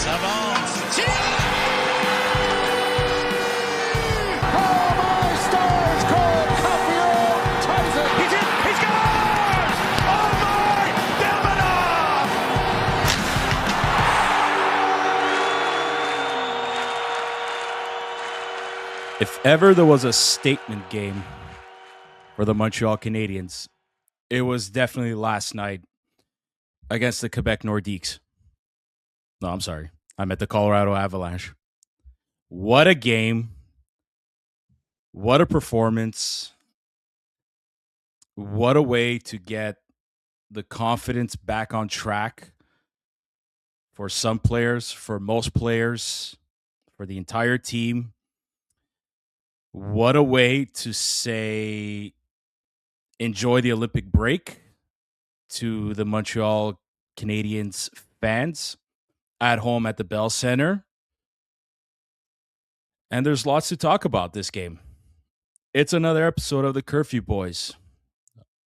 Savant. Oh my stars, Cole Caulfield ties it. He's in. He scores! Oh my! Demidov! If ever there was a statement game for the Montreal Canadiens, it was definitely last night against the Quebec Nordiques. No, I'm sorry. I'm at the Colorado Avalanche. What a game. What a performance. What a way to get the confidence back on track for some players, for most players, for the entire team. What a way to say enjoy the Olympic break to the Montreal Canadiens fans at home at the Bell Center. And there's lots to talk about this game. It's another episode of the Curfew Boys.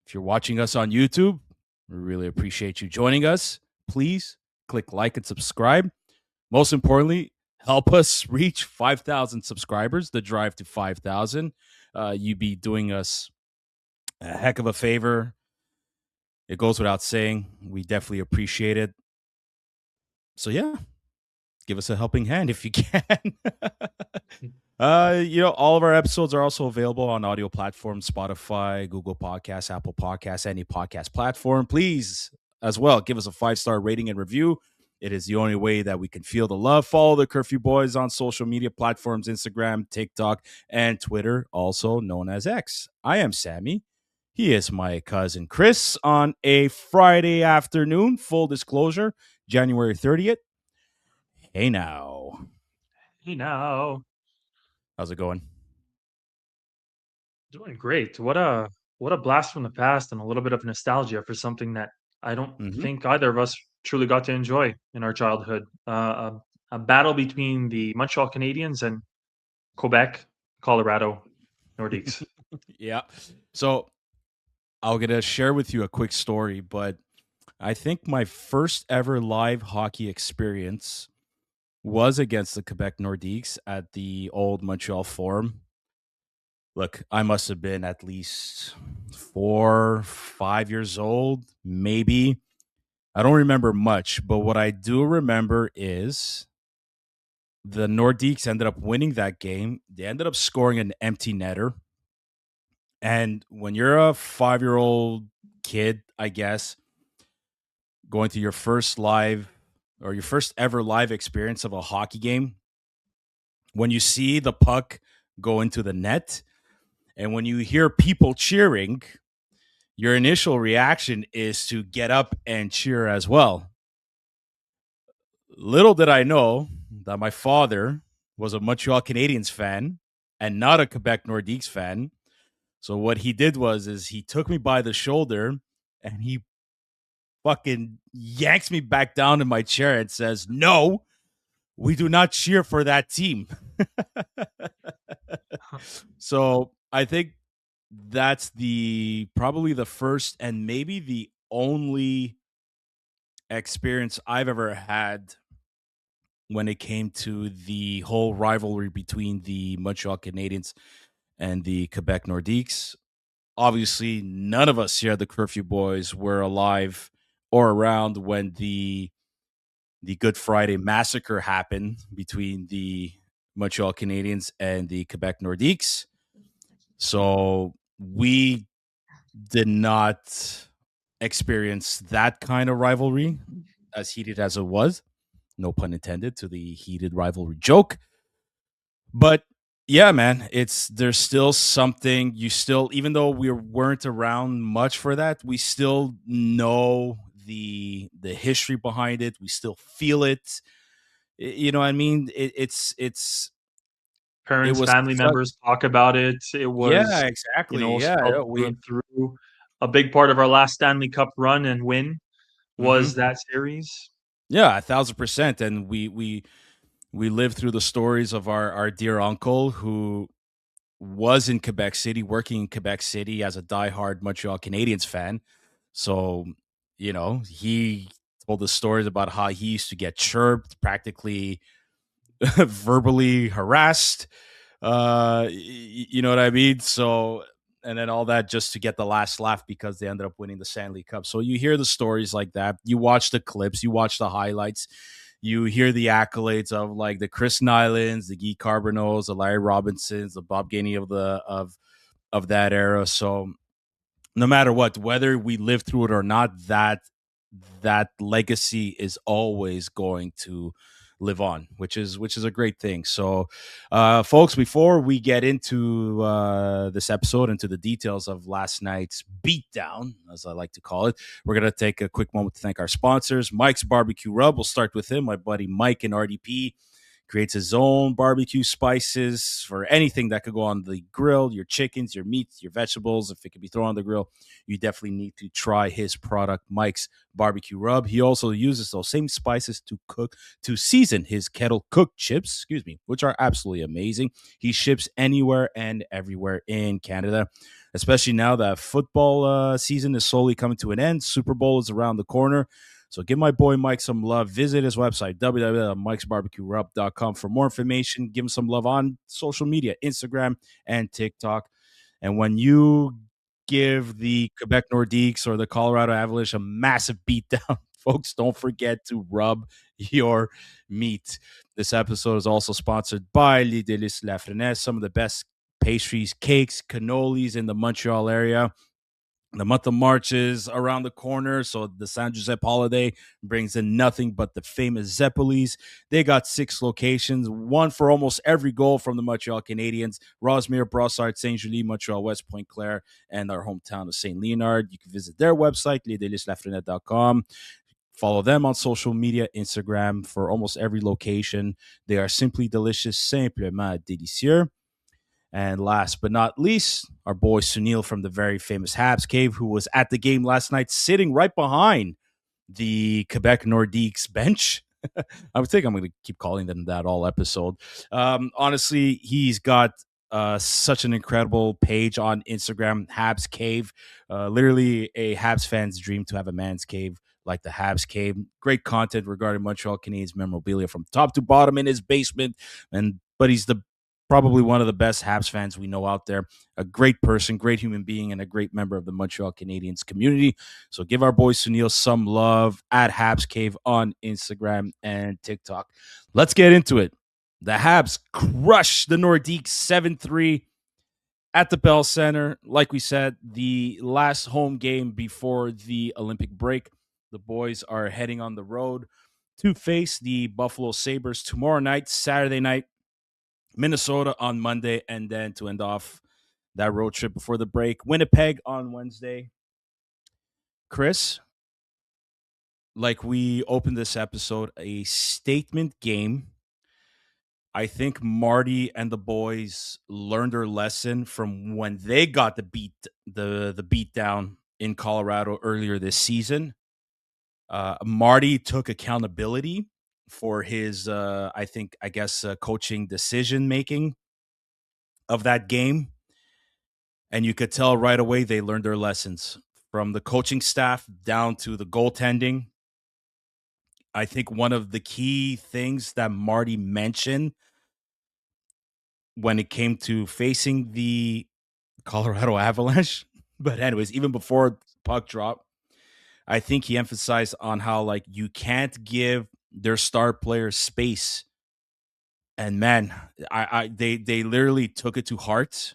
If you're watching us on YouTube, we really appreciate you joining us. Please click like and subscribe. Most importantly, help us reach 5,000 subscribers, the drive to 5,000. You'd be doing us a heck of a favor. It goes without saying. We definitely appreciate it. So, yeah, give us a helping hand if you can. All of our episodes are also available on audio platforms, Spotify, Google Podcasts, Apple Podcasts, any podcast platform. Please, as well, give us a 5-star rating and review. It is the only way that we can feel the love. Follow the Curfew Boys on social media platforms, Instagram, TikTok, and Twitter, also known as X. I am Sammy. He is my cousin Chris on a Friday afternoon. Full disclosure, January 30th. Hey now. Hey now. How's it going? Doing great. What a blast from the past and a little bit of nostalgia for something that I don't think either of us truly got to enjoy in our childhood. A battle between the Montreal Canadiens and Quebec, Colorado Nordiques. Yeah. So I'm going to share with you a quick story, but I think my first ever live hockey experience was against the Quebec Nordiques at the old Montreal Forum. Look, I must have been at least 4, 5 years old, maybe. I don't remember much, but what I do remember is the Nordiques ended up winning that game. They ended up scoring an empty netter. And when you're a 5-year-old kid, I guess, going to your first ever live experience of a hockey game, when you see the puck go into the net and when you hear people cheering, your initial reaction is to get up and cheer as well. Little did I know that my father was a Montreal Canadiens fan and not a Quebec Nordiques fan. So what he did is he took me by the shoulder and he fucking yanks me back down in my chair and says, "No, we do not cheer for that team." So I think that's probably the first and maybe the only experience I've ever had when it came to the whole rivalry between the Montreal Canadiens and the Quebec Nordiques. Obviously, none of us here at the Curfew Boys were alive or around when the Good Friday massacre happened between the Montreal Canadiens and the Quebec Nordiques. So we did not experience that kind of rivalry as heated as it was. No pun intended to the heated rivalry joke. But yeah, man, there's still something even though we weren't around much for that, we still know the history behind it. We still feel it. You know what I mean? Parents, family members talk about it. It was, yeah, exactly. through and through. A big part of our last Stanley Cup run and win was that series. Yeah, 1,000%. And we lived through the stories of our dear uncle who was in Quebec City, working in Quebec City as a diehard Montreal Canadiens fan. So, he told the stories about how he used to get chirped, practically verbally harassed. You know what I mean? So, and then all that just to get the last laugh because they ended up winning the Stanley Cup. So you hear the stories like that. You watch the clips, you watch the highlights, you hear the accolades of like the Chris Nylans, the Guy Carbonos, the Larry Robinsons, the Bob Gainey of that era. So no matter what, whether we live through it or not, that legacy is always going to live on, which is a great thing. So, folks, before we get into this episode, into the details of last night's beatdown, as I like to call it, we're gonna take a quick moment to thank our sponsors, Mike's Barbecue Rub. We'll start with him, my buddy Mike in RDP. Creates his own barbecue spices for anything that could go on the grill, your chickens, your meats, your vegetables. If it could be thrown on the grill, you definitely need to try his product, Mike's Barbecue Rub. He also uses those same spices to season his kettle cooked chips, which are absolutely amazing. He ships anywhere and everywhere in Canada, especially now that football season is slowly coming to an end. Super Bowl is around the corner. So give my boy Mike some love. Visit his website, www.mikesbarbecuerub.com, for more information. Give him some love on social media, Instagram and TikTok. And when you give the Quebec Nordiques or the Colorado Avalanche a massive beatdown, folks, don't forget to rub your meat. This episode is also sponsored by Les Délices La Frenesse, some of the best pastries, cakes, cannolis in the Montreal area. The month of March is around the corner, so the San Giuseppe holiday brings in nothing but the famous Zeppelis. They got 6 locations, one for almost every goal from the Montreal Canadiens: Rosmere, Brossard, Saint-Julie, Montreal West, Pointe-Claire, and our hometown of St. Leonard. You can visit their website, lesdeliceslafrenette.com. Follow them on social media, Instagram, for almost every location. They are simply delicious, simplement délicieux. And last but not least, our boy Sunil from the very famous Habs Cave, who was at the game last night, sitting right behind the Quebec Nordiques bench. I think I'm going to keep calling them that all episode. Honestly, he's got such an incredible page on Instagram, Habs Cave. Literally a Habs fan's dream to have a man's cave like the Habs Cave. Great content regarding Montreal Canadiens memorabilia from top to bottom in his basement. But he's probably one of the best Habs fans we know out there. A great person, great human being, and a great member of the Montreal Canadiens community. So give our boy Sunil some love at Habs Cave on Instagram and TikTok. Let's get into it. The Habs crushed the Nordiques 7-3 at the Bell Center. Like we said, the last home game before the Olympic break. The boys are heading on the road to face the Buffalo Sabres tomorrow night, Saturday night, Minnesota on Monday, and then to end off that road trip before the break, Winnipeg on Wednesday. Chris, like we opened this episode, a statement game. I think Marty and the boys learned their lesson from when they got the beat down in Colorado earlier this season. Marty took accountability for his, coaching decision making of that game. And you could tell right away they learned their lessons from the coaching staff down to the goaltending. I think one of the key things that Marty mentioned when it came to facing the Colorado Avalanche, but anyways, even before puck drop, I think he emphasized on how like you can't give their star players space. And man, they literally took it to heart.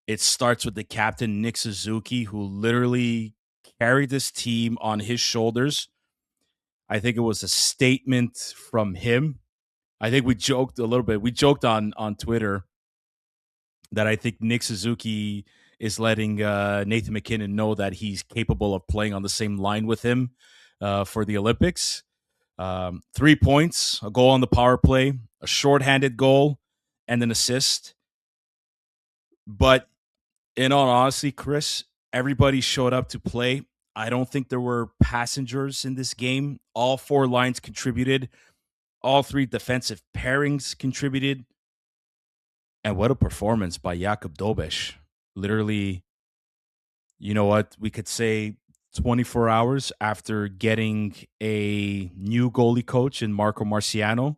It starts with the captain, Nick Suzuki, who literally carried this team on his shoulders. I think it was a statement from him. I think we joked a little bit. We joked on Twitter that I think Nick Suzuki is letting Nathan MacKinnon know that he's capable of playing on the same line with him for the Olympics. 3 points, a goal on the power play, a shorthanded goal, and an assist. But in all honesty, Chris, everybody showed up to play. I don't think there were passengers in this game. All 4 lines contributed. All 3 defensive pairings contributed. And what a performance by Jakub Dobes. Literally, you know what? We could say 24 hours after getting a new goalie coach in Marco Marciano,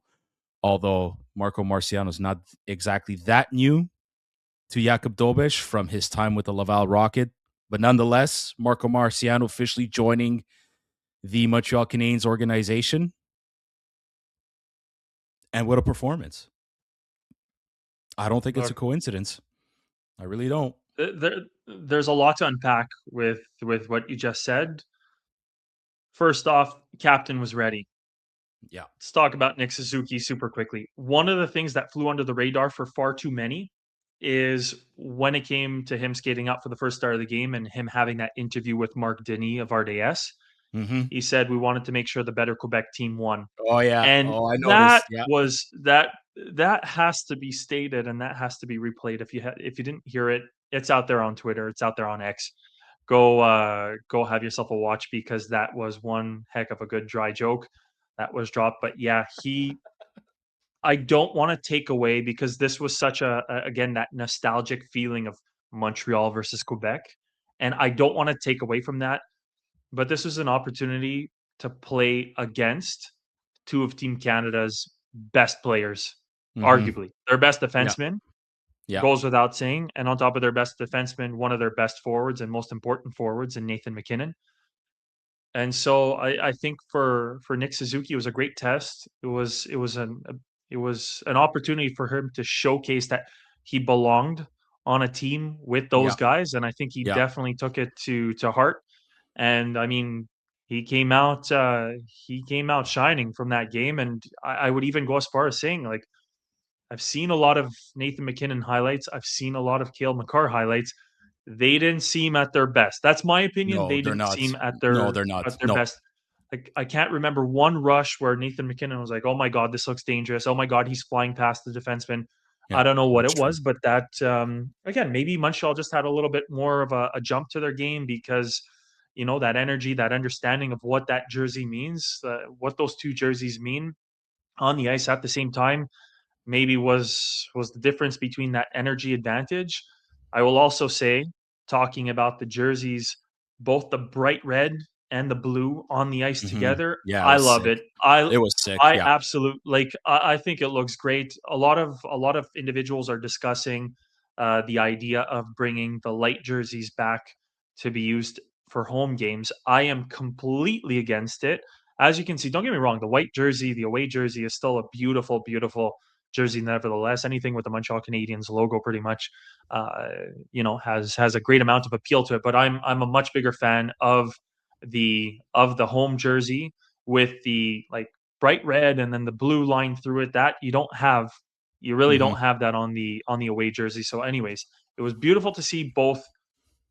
although Marco Marciano is not exactly that new to Jakub Dobes from his time with the Laval Rocket. But nonetheless, Marco Marciano officially joining the Montreal Canadiens organization. And what a performance. I don't think it's a Look, coincidence. I really don't. there's a lot to unpack with what you just said. First off, captain was ready. Yeah. Let's talk about Nick Suzuki super quickly. One of the things that flew under the radar for far too many is when it came to him skating up for the first start of the game and him having that interview with Mark Denis of RDS. Mm-hmm. He said, "We wanted to make sure the better Quebec team won." Oh, yeah. And Oh, I that noticed. Yeah. was that has to be stated and that has to be replayed. If you didn't hear it, it's out there on Twitter, it's out there on X. Go have yourself a watch because that was one heck of a good dry joke that was dropped. But yeah, I don't want to take away because this was such again that nostalgic feeling of Montreal versus Quebec, and I don't want to take away from that. But this was an opportunity to play against two of Team Canada's best players, Mm-hmm. arguably their best Yeah. defenseman Yeah. goes without saying, and on top of their best defenseman, one of their best forwards and most important forwards in Nathan MacKinnon. And so I think for Nick Suzuki, it was a great test. It was an opportunity for him to showcase that he belonged on a team with those Yeah. guys, and I think he Yeah. definitely took it to heart. And I mean, he came out shining from that game, and I would even go as far as saying like I've seen a lot of Nathan MacKinnon highlights. I've seen a lot of Cale Makar highlights. They didn't seem at their best. That's my opinion. No, They they're didn't not. seem No, they're not. at their No. best. Like I can't remember one rush where Nathan MacKinnon was like, "Oh my god, this looks dangerous. Oh my god, he's flying past the defenseman." I Yeah. don't know what That's it true. was, but that again, maybe Montreal just had a little bit more of a jump to their game because that energy, that understanding of what that jersey means, what those two jerseys mean on the ice at the same time maybe was the difference between that energy advantage. I will also say, talking about the jerseys, both the bright red and the blue on the ice Mm-hmm. together, Yeah, it I was love sick. it. I It was sick. I Yeah. absolute like I think it looks great. A lot of individuals are discussing the idea of bringing the light jerseys back to be used for home games. I am completely against it. As you can see, don't get me wrong, the white jersey, the away jersey is still a beautiful, beautiful jersey nevertheless. Anything with the Montreal Canadiens logo pretty much has a great amount of appeal to it. But I'm a much bigger fan of the home jersey with the like bright red and then the blue line through it. That you really Mm-hmm. don't have that on the away jersey. So anyways, it was beautiful to see both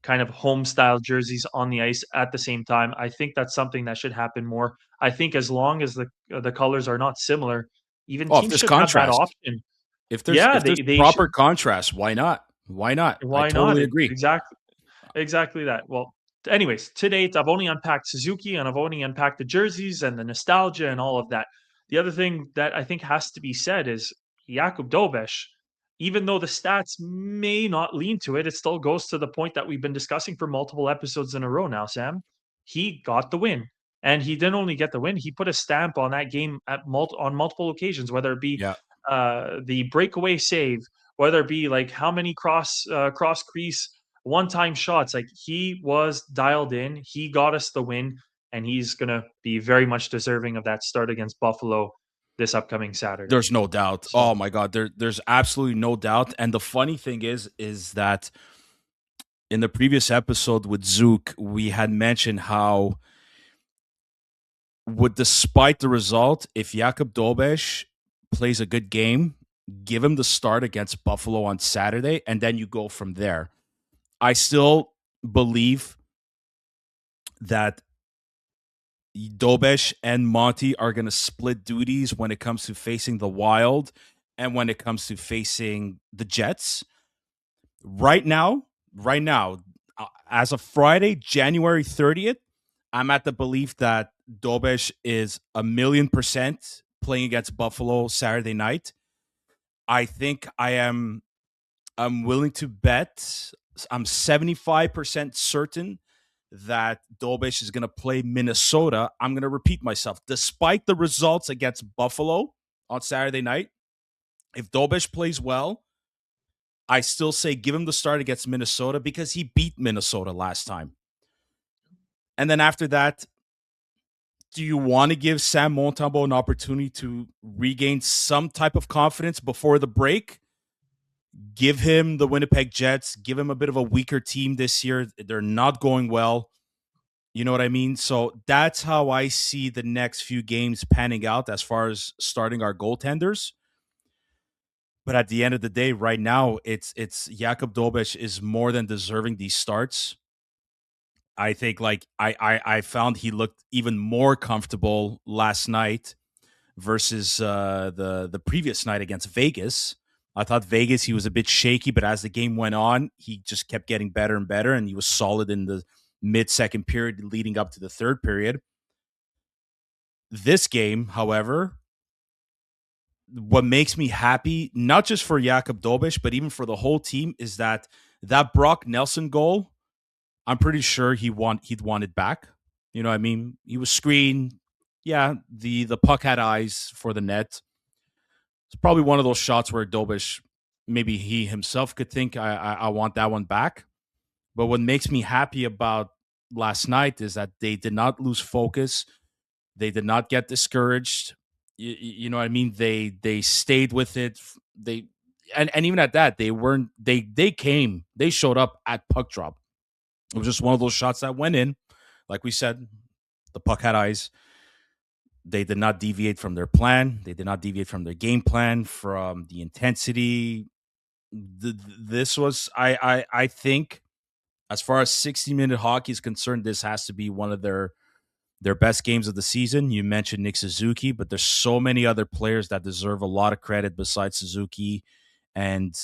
kind of home style jerseys on the ice at the same time. I think that's something that should happen more. I think as long as the colors are not similar, even Oh, if teams there's should have that contrast, option. if there's Yeah, if there's they should. proper contrast, why not? Why not? I Why not? totally agree. Exactly that. Well, anyways, to date, I've only unpacked Suzuki and I've only unpacked the jerseys and the nostalgia and all of that. The other thing that I think has to be said is Jakub Dobes, even though the stats may not lean to it, it still goes to the point that we've been discussing for multiple episodes in a row now, Sam. He got the win. And he didn't only get the win, he put a stamp on that game on multiple occasions, whether it be Yeah. the breakaway save, whether it be like how many cross crease one-time shots. Like he was dialed in. He got us the win, and he's gonna be very much deserving of that start against Buffalo this upcoming Saturday. There's no doubt. So Oh my god, there's absolutely no doubt. And the funny thing is that in the previous episode with Zook, we had mentioned how despite the result, if Jakub Dobes plays a good game, give him the start against Buffalo on Saturday, and then you go from there. I still believe that Dobes and Monty are going to split duties when it comes to facing the Wild and when it comes to facing the Jets. Right now, as of Friday, January 30th, I'm at the belief that Dobes is 1,000,000% playing against Buffalo Saturday night. I think I'm willing to bet, I'm 75% certain that Dobes is going to play Minnesota, I'm going to repeat myself. Despite the results against Buffalo on Saturday night, if Dobes plays well, I still say give him the start against Minnesota because he beat Minnesota last time. And then after that, do you want to give Sam Montembeault an opportunity to regain some type of confidence before the break? Give him the Winnipeg Jets. Give him a bit of a weaker team this year. They're not going well. You know what I mean? So that's how I see the next few games panning out as far as starting our goaltenders. But at the end of the day, right now, it's Jakub Dobes is more than deserving these starts. I think I found he looked even more comfortable last night versus the previous night against Vegas. I thought Vegas, he was a bit shaky, but as the game went on, he just kept getting better and better, and he was solid in the mid-second period leading up to the third period. This game, however, what makes me happy, not just for Jakub Dobes, but even for the whole team, is that Brock Nelson goal, I'm pretty sure he'd want it back. You know what I mean? He was screened. Yeah, the puck had eyes for the net. It's probably one of those shots where Dobes, maybe he himself could think, I want that one back. But what makes me happy about last night is that they did not lose focus. They did not get discouraged. You know what I mean? They stayed with it. And even at that, they showed up at puck drop. It was just one of those shots that went in. Like we said, the puck had eyes. They did not deviate from their plan. They did not deviate from their game plan, from the intensity. This was, I think, as far as 60-minute hockey is concerned, this has to be one of their best games of the season. You mentioned Nick Suzuki, but there's so many other players that deserve a lot of credit besides Suzuki and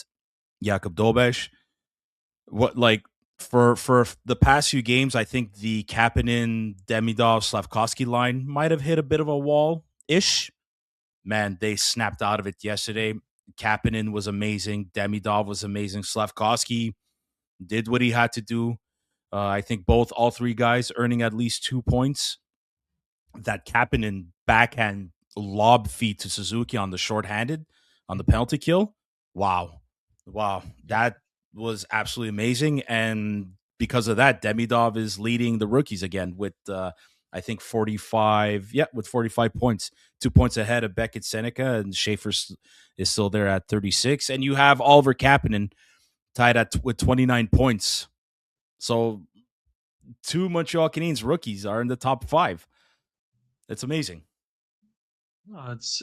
Jakub Dobes. For the past few games, I think the Kapanen, Demidov, Slavkovsky line might have hit a bit of a wall-ish. Man, they snapped out of it yesterday. Kapanen was amazing. Demidov was amazing. Slavkovsky did what he had to do. I think all three guys earning at least 2 points. That Kapanen backhand lob feed to Suzuki on the shorthanded, on the penalty kill. Wow. That was absolutely amazing. And because of that, Demidov is leading the rookies again with, I think, 45. Yeah, with 45 points, 2 points ahead of Beckett Seneca, and Schaefer is still there at 36. And you have Oliver Kapanen tied with 29 points. So 2 Montreal Canadiens rookies are in the top 5. It's amazing.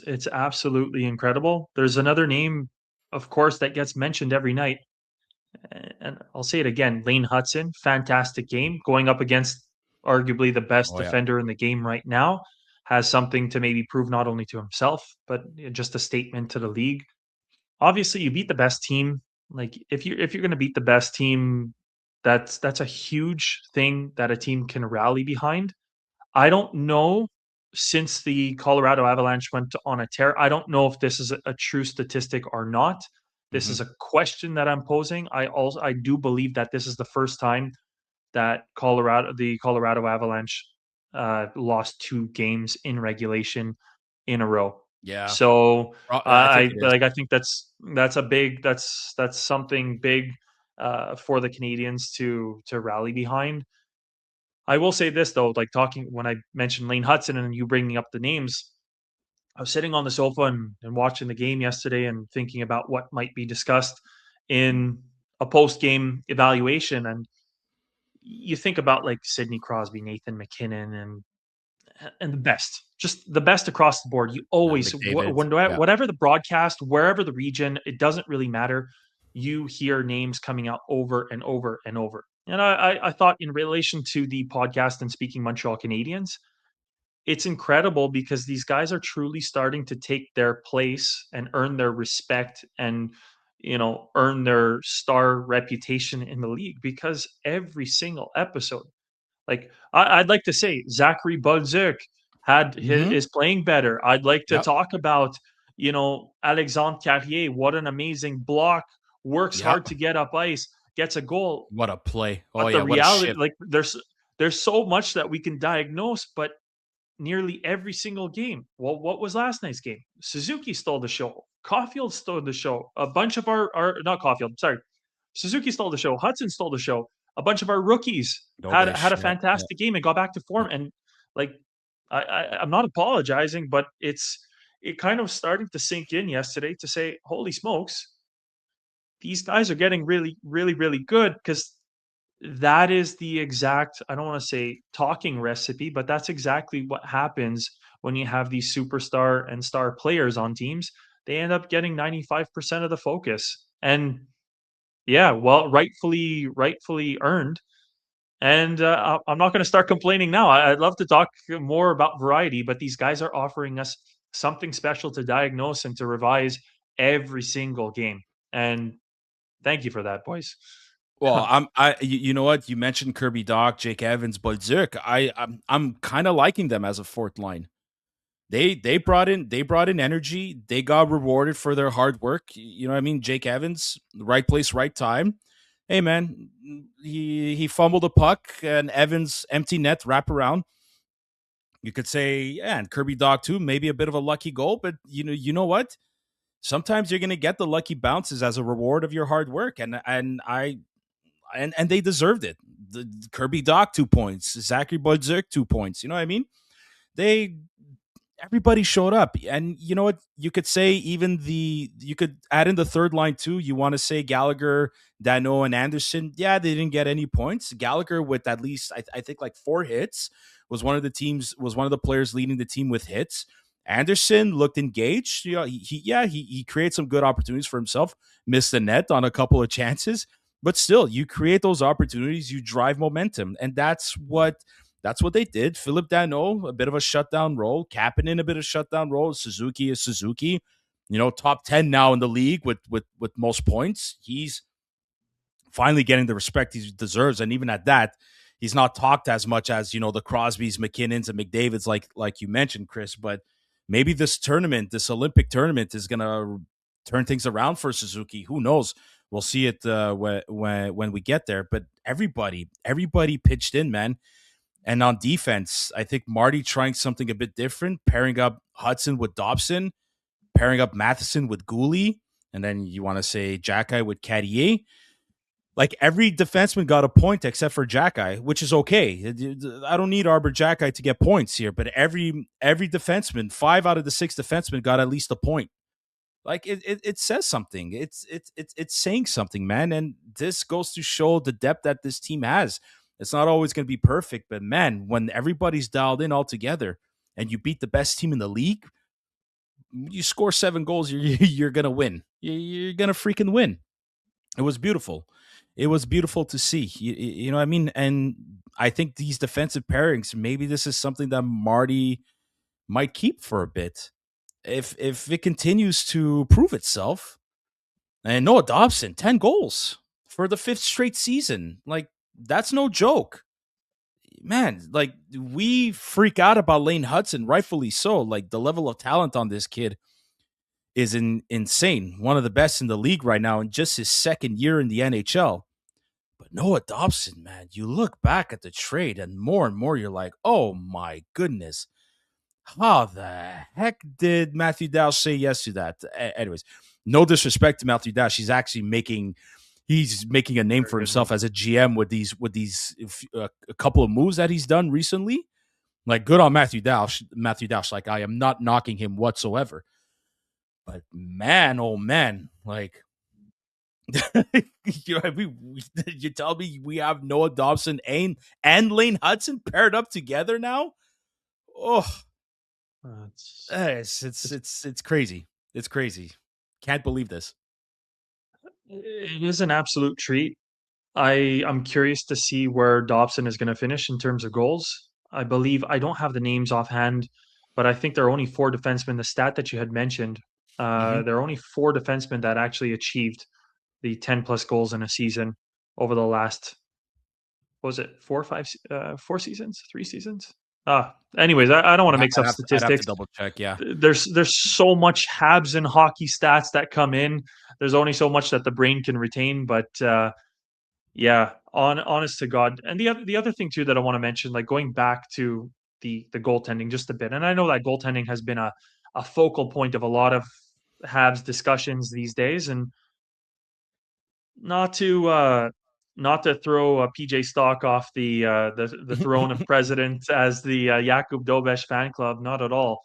It's absolutely incredible. There's another name, of course, that gets mentioned every night, and I'll say it again. Lane Hutson, fantastic game, going up against arguably the best defender in the game right now. Has something to maybe prove not only to himself, but just a statement to the league. Obviously, you beat the best team. Like if you're going to beat the best team, that's a huge thing that a team can rally behind. I don't know, since the Colorado Avalanche went on a tear, I don't know if this is a true statistic or not. This is a question that I'm posing. I do believe that this is the first time that the Colorado Avalanche lost 2 games in regulation in a row. Yeah. So I think that's something big for the Canadiens to rally behind. I will say this though, like when I mentioned Lane Hutson and you bringing up the names, I was sitting on the sofa and watching the game yesterday and thinking about what might be discussed in a post-game evaluation. And you think about like Sidney Crosby, Nathan McKinnon, and just the best across the board. You always, whatever the broadcast, wherever the region, it doesn't really matter. You hear names coming out over and over and over. And I thought, in relation to the podcast and speaking Montreal Canadiens, it's incredible because these guys are truly starting to take their place and earn their respect and, earn their star reputation in the league, because every single episode, like I'd like to say Zachary Bolduc is playing better. I'd like to talk about, Alexandre Carrier. What an amazing block, works hard to get up ice, gets a goal. What a play. But the reality, like there's so much that we can diagnose, but nearly every single game. Well, what was last night's game? Suzuki stole the show. Caulfield stole the show. A bunch of our not Caulfield, sorry. Suzuki stole the show. Hudson stole the show. A bunch of our rookies had Dobish, a yeah. fantastic game and got back to form. And like I'm not apologizing, but it kind of starting to sink in yesterday to say, holy smokes, these guys are getting really, really, really good, because that is the exact, I don't want to say talking recipe, but that's exactly what happens when you have these superstar and star players on teams. They end up getting 95% of the focus. And yeah, well, rightfully earned. And I'm not going to start complaining now. I'd love to talk more about variety, but these guys are offering us something special to diagnose and to revise every single game. And thank you for that, boys. Well, you know what? You mentioned Kirby Doc, Jake Evans, Bolduc. I'm kind of liking them as a fourth line. They brought in energy. They got rewarded for their hard work. You know what I mean? Jake Evans, right place, right time. Hey man, he fumbled a puck and Evans empty net wrap around. You could say, yeah, and Kirby Doc too, maybe a bit of a lucky goal, but you know what? Sometimes you're gonna get the lucky bounces as a reward of your hard work, and they deserved it. The Kirby Doc 2 points, Zachary Bolduc 2 points. You know what I mean? They Everybody showed up, and you know what? You could say you could add in the third line too. You want to say Gallagher, Dano, and Anderson? Yeah, they didn't get any points. Gallagher with at least I think like 4 hits was one of the players leading the team with hits. Anderson looked engaged. You know, he created some good opportunities for himself. Missed the net on a couple of chances, but still, you create those opportunities, you drive momentum, and that's what they did. Philip Dano, a bit of a shutdown role. Kapanen, a bit of shutdown role. Suzuki is Suzuki. You know, top 10 now in the league with most points. He's finally getting the respect he deserves. And even at that, he's not talked as much as, you know, the Crosbys, McKinnons, and McDavids, like you mentioned, Chris. But maybe this Olympic tournament is going to turn things around for Suzuki. Who knows? We'll see it when we get there. But everybody pitched in, man. And on defense, I think Marty trying something a bit different, pairing up Hudson with Dobson, pairing up Matheson with Gooley, and then you want to say Jackeye with Carrier. Like every defenseman got a point except for Jackeye, which is okay. I don't need Arbor Jackeye to get points here, but every defenseman, 5 out of the 6 defensemen got at least a point. Like it says something. It's saying something, man. And this goes to show the depth that this team has. It's not always going to be perfect, but man, when everybody's dialed in all together and you beat the best team in the league, you score 7 goals, you're going to win. You're going to freaking win. It was beautiful. It was beautiful to see. You know what I mean? And I think these defensive pairings, maybe this is something that Marty might keep for a bit. If it continues to prove itself. And Noah Dobson, 10 goals for the 5th straight season. Like, that's no joke. Man, like, we freak out about Lane Hudson, rightfully so. Like, the level of talent on this kid is insane. One of the best in the league right now in just his 2nd year in the NHL. But Noah Dobson, man, you look back at the trade and more you're like, oh my goodness. How the heck did Matthew Dash say yes to that? Anyways, no disrespect to Matthew Dash. He's actually making a name for himself as a GM with these a couple of moves that he's done recently. Like, good on Matthew Dash. Like, I am not knocking him whatsoever. But man, oh man, like, you tell me we have Noah Dobson and Lane Hudson paired up together now? Oh, it's crazy. It's crazy. Can't believe this. It is an absolute treat. I'm curious to see where Dobson is going to finish in terms of goals. I believe I don't have the names offhand, but I think there are only 4 defensemen. The stat that you had mentioned, there are only 4 defensemen that actually achieved the 10 plus goals in a season over the last, what was it 4 seasons, 3 seasons? Anyways, I don't want to mix up statistics. I'd have to double check. Yeah, there's so much Habs and hockey stats that come in. There's only so much that the brain can retain, but Yeah, honest to God. And the other thing too that I want to mention, like going back to the goaltending just a bit, and I know that goaltending has been a focal point of a lot of Habs discussions these days, and not to not to throw PJ Stock off the throne of president as the Jakub Dobes fan club, not at all.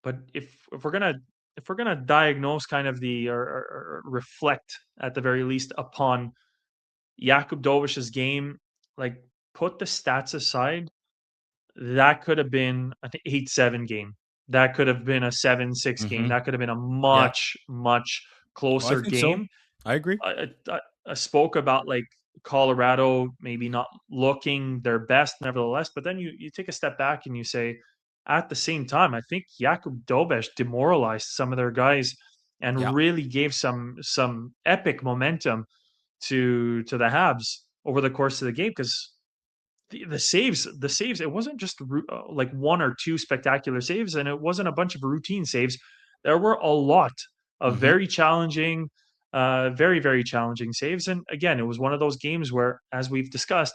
But if we're gonna diagnose kind of or reflect at the very least upon Jakub Dobes's game, like put the stats aside, that could have been an 8-7 game. That could have been a 7-6 game. Hmm. That could have been a Yeah. much, much Oh, I closer think so. game. I agree. I spoke about like Colorado maybe not looking their best, nevertheless, but then you take a step back and you say, at the same time, I think Jakub Dobes demoralized some of their guys Yeah. and really gave some epic momentum to the Habs over the course of the game because the saves, it wasn't just like one or two spectacular saves, and it wasn't a bunch of routine saves. There were a lot of Hmm. very, very challenging saves. And again, it was one of those games where, as we've discussed,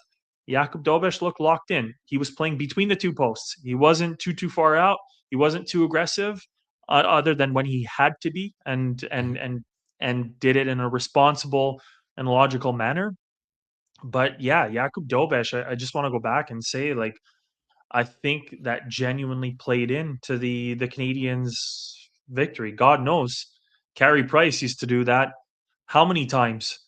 Jakub Dobes looked locked in. He was playing between the two posts. He wasn't too far out. He wasn't too aggressive, other than when he had to be, and did it in a responsible and logical manner. But yeah, Jakub Dobes, I just wanna go back and say, like, I think that genuinely played into the Canadiens' victory. God knows, Carey Price used to do that how many times?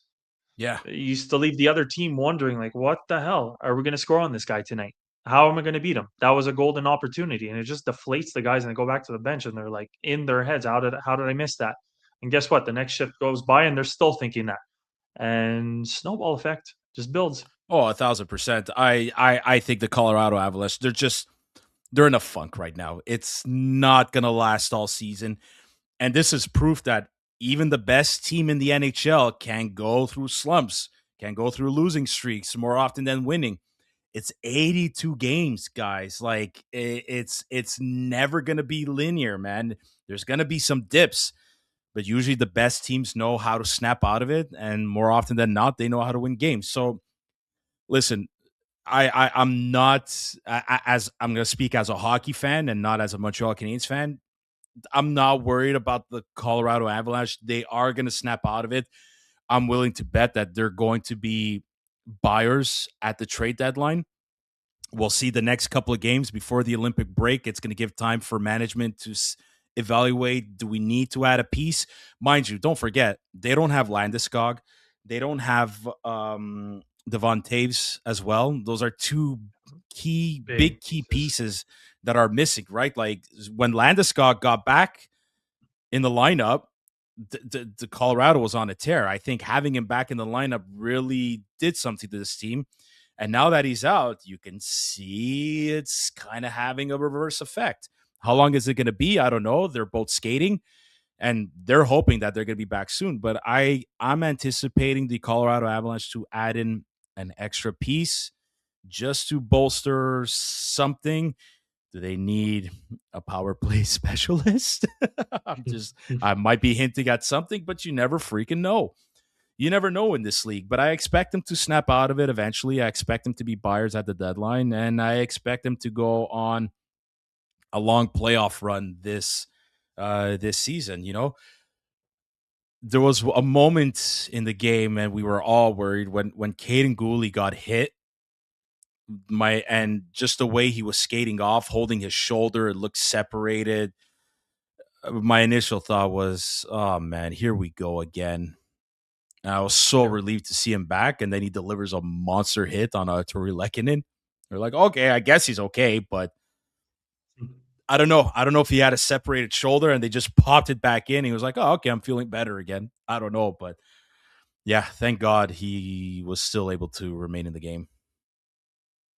Yeah. He used to leave the other team wondering, like, "What the hell? Are we gonna score on this guy tonight? How am I gonna beat him?" That was a golden opportunity, and it just deflates the guys, and they go back to the bench, and they're, like, in their heads, "How did I miss that?" And guess what? The next shift goes by, and they're still thinking that, and snowball effect just builds. Oh, 1,000%. I think the Colorado Avalanche, they're in a funk right now. It's not gonna last all season. And this is proof that even the best team in the NHL can go through slumps, can go through losing streaks more often than winning. It's 82 games, guys. Like it's never gonna be linear, man. There's gonna be some dips, but usually the best teams know how to snap out of it, and more often than not, they know how to win games. So listen, I'm not as I'm going to speak as a hockey fan and not as a Montreal Canadiens fan. I'm not worried about the Colorado Avalanche. They are going to snap out of it. I'm willing to bet that they're going to be buyers at the trade deadline. We'll see the next couple of games before the Olympic break. It's going to give time for management to evaluate, do we need to add a piece? Mind you, don't forget, they don't have Landeskog. They don't have Devon Taves as well. Those are two big Big key pieces. pieces that are missing, right? Like when Landeskog got back in the lineup, the Colorado was on a tear. I think having him back in the lineup really did something to this team. And now that he's out, you can see it's kind of having a reverse effect. How long is it going to be? I don't know. They're both skating and they're hoping that they're going to be back soon. But I'm anticipating the Colorado Avalanche to add in an extra piece just to bolster something. Do they need a power play specialist? I might be hinting at something, but you never freaking know. You never know in this league, but I expect them to snap out of it eventually. I expect them to be buyers at the deadline, and I expect them to go on a long playoff run this season. You know, there was a moment in the game, and we were all worried when Caden Gooley got hit. And just the way he was skating off, holding his shoulder, it looked separated. My initial thought was, "Oh man, here we go again." And I was so Yeah. relieved to see him back, and then he delivers a monster hit on a Tori Lekkonen. They're like, okay, I guess he's okay, but I don't know. I don't know if he had a separated shoulder and they just popped it back in. He was like, oh, okay, I'm feeling better again. I don't know, but yeah, thank God he was still able to remain in the game.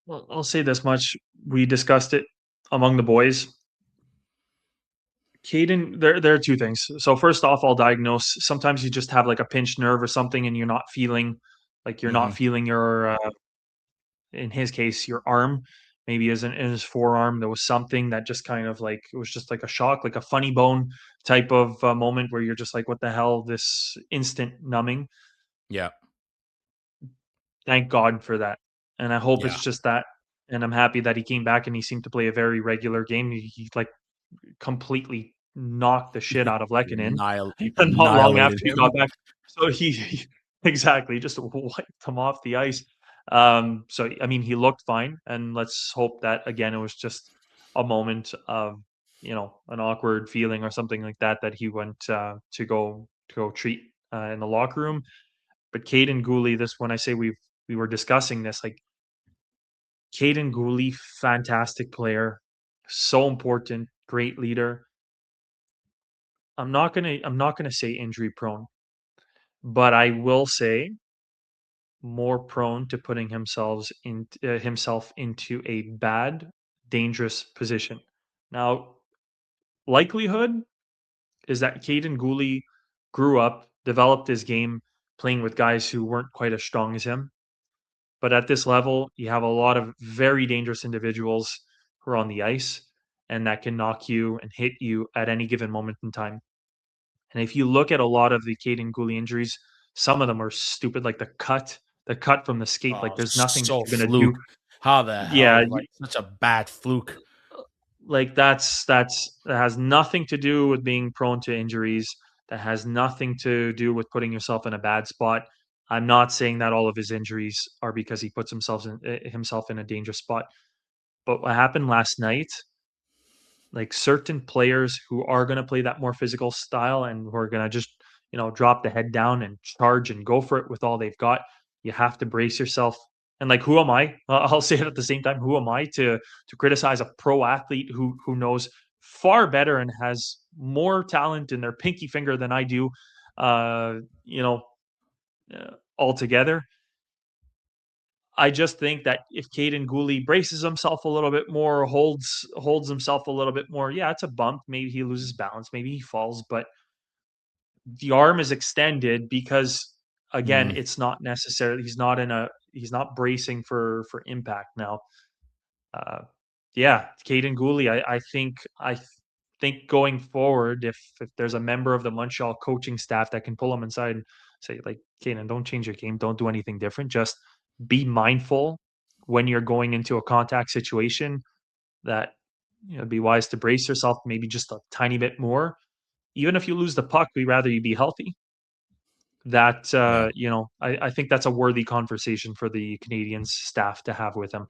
Well, I'll say this much. We discussed it among the boys. Caden, there are two things. So first off, I'll diagnose. Sometimes you just have like a pinched nerve or something, and you're Hmm. not feeling your, in his case, your arm. Maybe as in his forearm, there was something that just kind of like it was just like a shock, like a funny bone type of moment where you're just like, "What the hell?" This instant numbing. Yeah. thank God for that, and I hope Yeah. it's just that, and I'm happy that he came back and he seemed to play a very regular game. He like, completely knocked the shit out of Lehkonen not long Annihilated after he him. got back. So he exactly, just wiped him off the ice. So, I mean, he looked fine, and let's hope that, again, it was just a moment of, an awkward feeling or something like that, that he went, to go treat, in the locker room. But Caden Gooley, this when I say we were discussing this, like, Caden Gooley, fantastic player, so important, great leader. I'm not gonna say injury prone, but I will say more prone to putting himself into a bad, dangerous position. Now, likelihood is that Caden Gooley grew up, developed his game playing with guys who weren't quite as strong as him. But at this level, you have a lot of very dangerous individuals who are on the ice and that can knock you and hit you at any given moment in time. And if you look at a lot of the Caden Gooley injuries, some of them are stupid, like the cut from the skate. Like, Oh, there's nothing that so you're gonna do. fluke. How the Yeah, hell? Like such a bad fluke. like that has nothing to do with being prone to injuries. That has nothing to do with putting yourself in a bad spot. I'm not saying that all of his injuries are because he puts himself in a dangerous spot. But what happened last night, like, certain players who are gonna play that more physical style and who are gonna just, drop the head down and charge and go for it with all they've got, you have to brace yourself. And, like, who am I? I'll say it at the same time, who am I to criticize a pro athlete who knows far better and has more talent in their pinky finger than I do, uh, you know, altogether. I just think that if Caden Gooley braces himself a little bit more, holds himself a little bit more, yeah, it's a bump. Maybe he loses balance, maybe he falls, but the arm is extended because, again, Mm. it's not necessarily he's not bracing for impact now. Uh, yeah, Caden Gooley, I think going forward, if there's a member of the Montreal coaching staff that can pull him inside and say, like, Caden, don't change your game, don't do anything different, just be mindful when you're going into a contact situation that, be wise to brace yourself maybe just a tiny bit more. Even if you lose the puck, we rather you be healthy. That, Yeah. I think that's a worthy conversation for the Canadiens staff to have with him.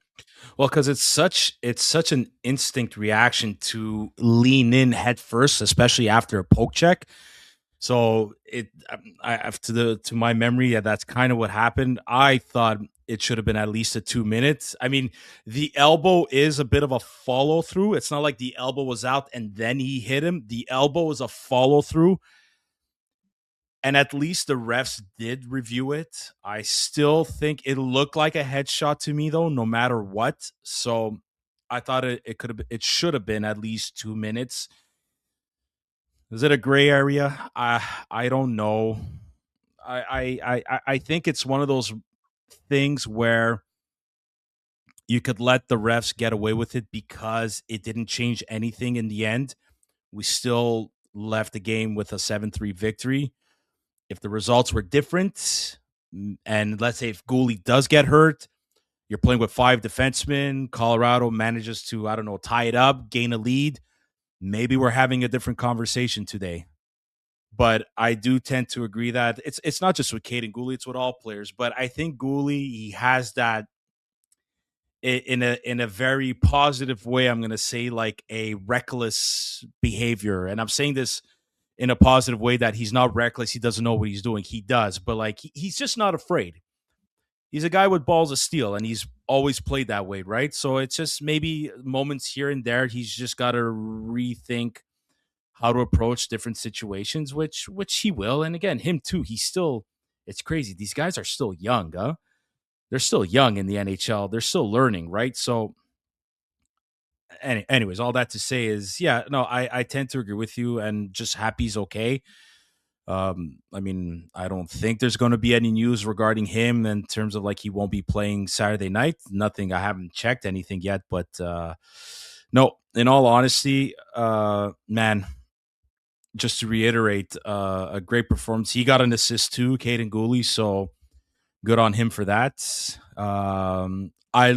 Well, because it's such an instinct reaction to lean in head first, especially after a poke check. So to my memory, yeah, that's kind of what happened. I thought it should have been at least a 2 minutes. I mean, the elbow is a bit of a follow through. It's not like the elbow was out and then he hit him. The elbow is a follow through, and at least the refs did review it. I still think it looked like a headshot to me, though, no matter what. So I thought it should have been at least 2 minutes. Is it a gray area? I don't know. I think it's one of those things where you could let the refs get away with it because it didn't change anything in the end. We still left the game with a 7-3 victory. If the results were different, and let's say if Gooley does get hurt, you're playing with 5 defensemen, Colorado manages to, I don't know, tie it up, gain a lead, maybe we're having a different conversation today. But I do tend to agree that it's not just with Caden Gooley, it's with all players. But I think Gooley, he has that in a very positive way. I'm going to say like a reckless behavior, and I'm saying this in a positive way that he's not reckless. He doesn't know what he's doing. He does, but like he's just not afraid. He's a guy with balls of steel, and he's always played that way, right? So it's just maybe moments here and there. He's just got to rethink how to approach different situations, which he will. And again, him too. He's still. It's crazy. These guys are still young, huh? They're still young in the NHL. They're still learning, right? So, anyways, all that to say is, yeah, no, I tend to agree with you, and just happy he's okay. I mean, I don't think there's going to be any news regarding him in terms of like he won't be playing Saturday night. Nothing. I haven't checked anything yet, but no. In all honesty, man, just to reiterate, a great performance. He got an assist too, Caden Gooley. So good on him for that. I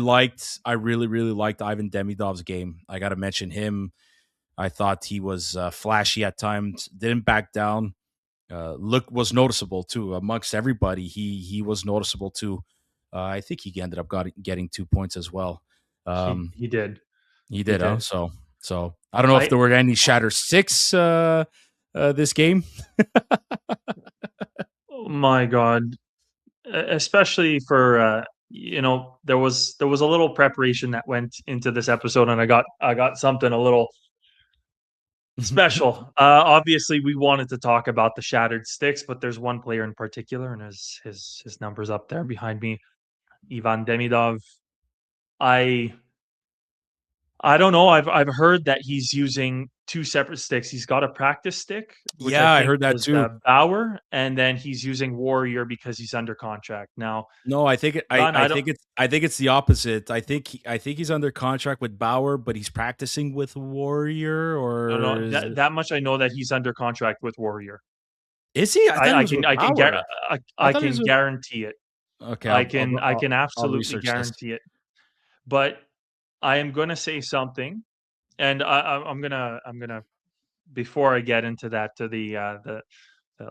really, really liked Ivan Demidov's game. I got to mention him. I thought he was flashy at times, didn't back down. Look was noticeable too amongst everybody. He was noticeable too. I think he ended up getting 2 points as well. He did. He He did, huh? did. So I don't know if there were any shatter six this game. Oh my God. Especially for there was a little preparation that went into this episode, and I got something a little special. Obviously, we wanted to talk about the shattered sticks, but there's one player in particular, and his numbers up there behind me, Ivan Demidov. I don't know. I've heard that he's using two separate sticks. He's got a practice stick, which I Yeah, I think heard that was too. Bauer, and then he's using Warrior because he's under contract now. No, I think Ivan, I don't. I think it's the opposite. I think he's under contract with Bauer, but he's practicing with Warrior, No, or no, that much I know that he's under contract with Warrior. is he? I thought it was with Bauer. I I thought it can was with. guarantee it. Okay, I can I'll absolutely research this. guarantee it. But I am going to say something, and I'm gonna before I get into that to the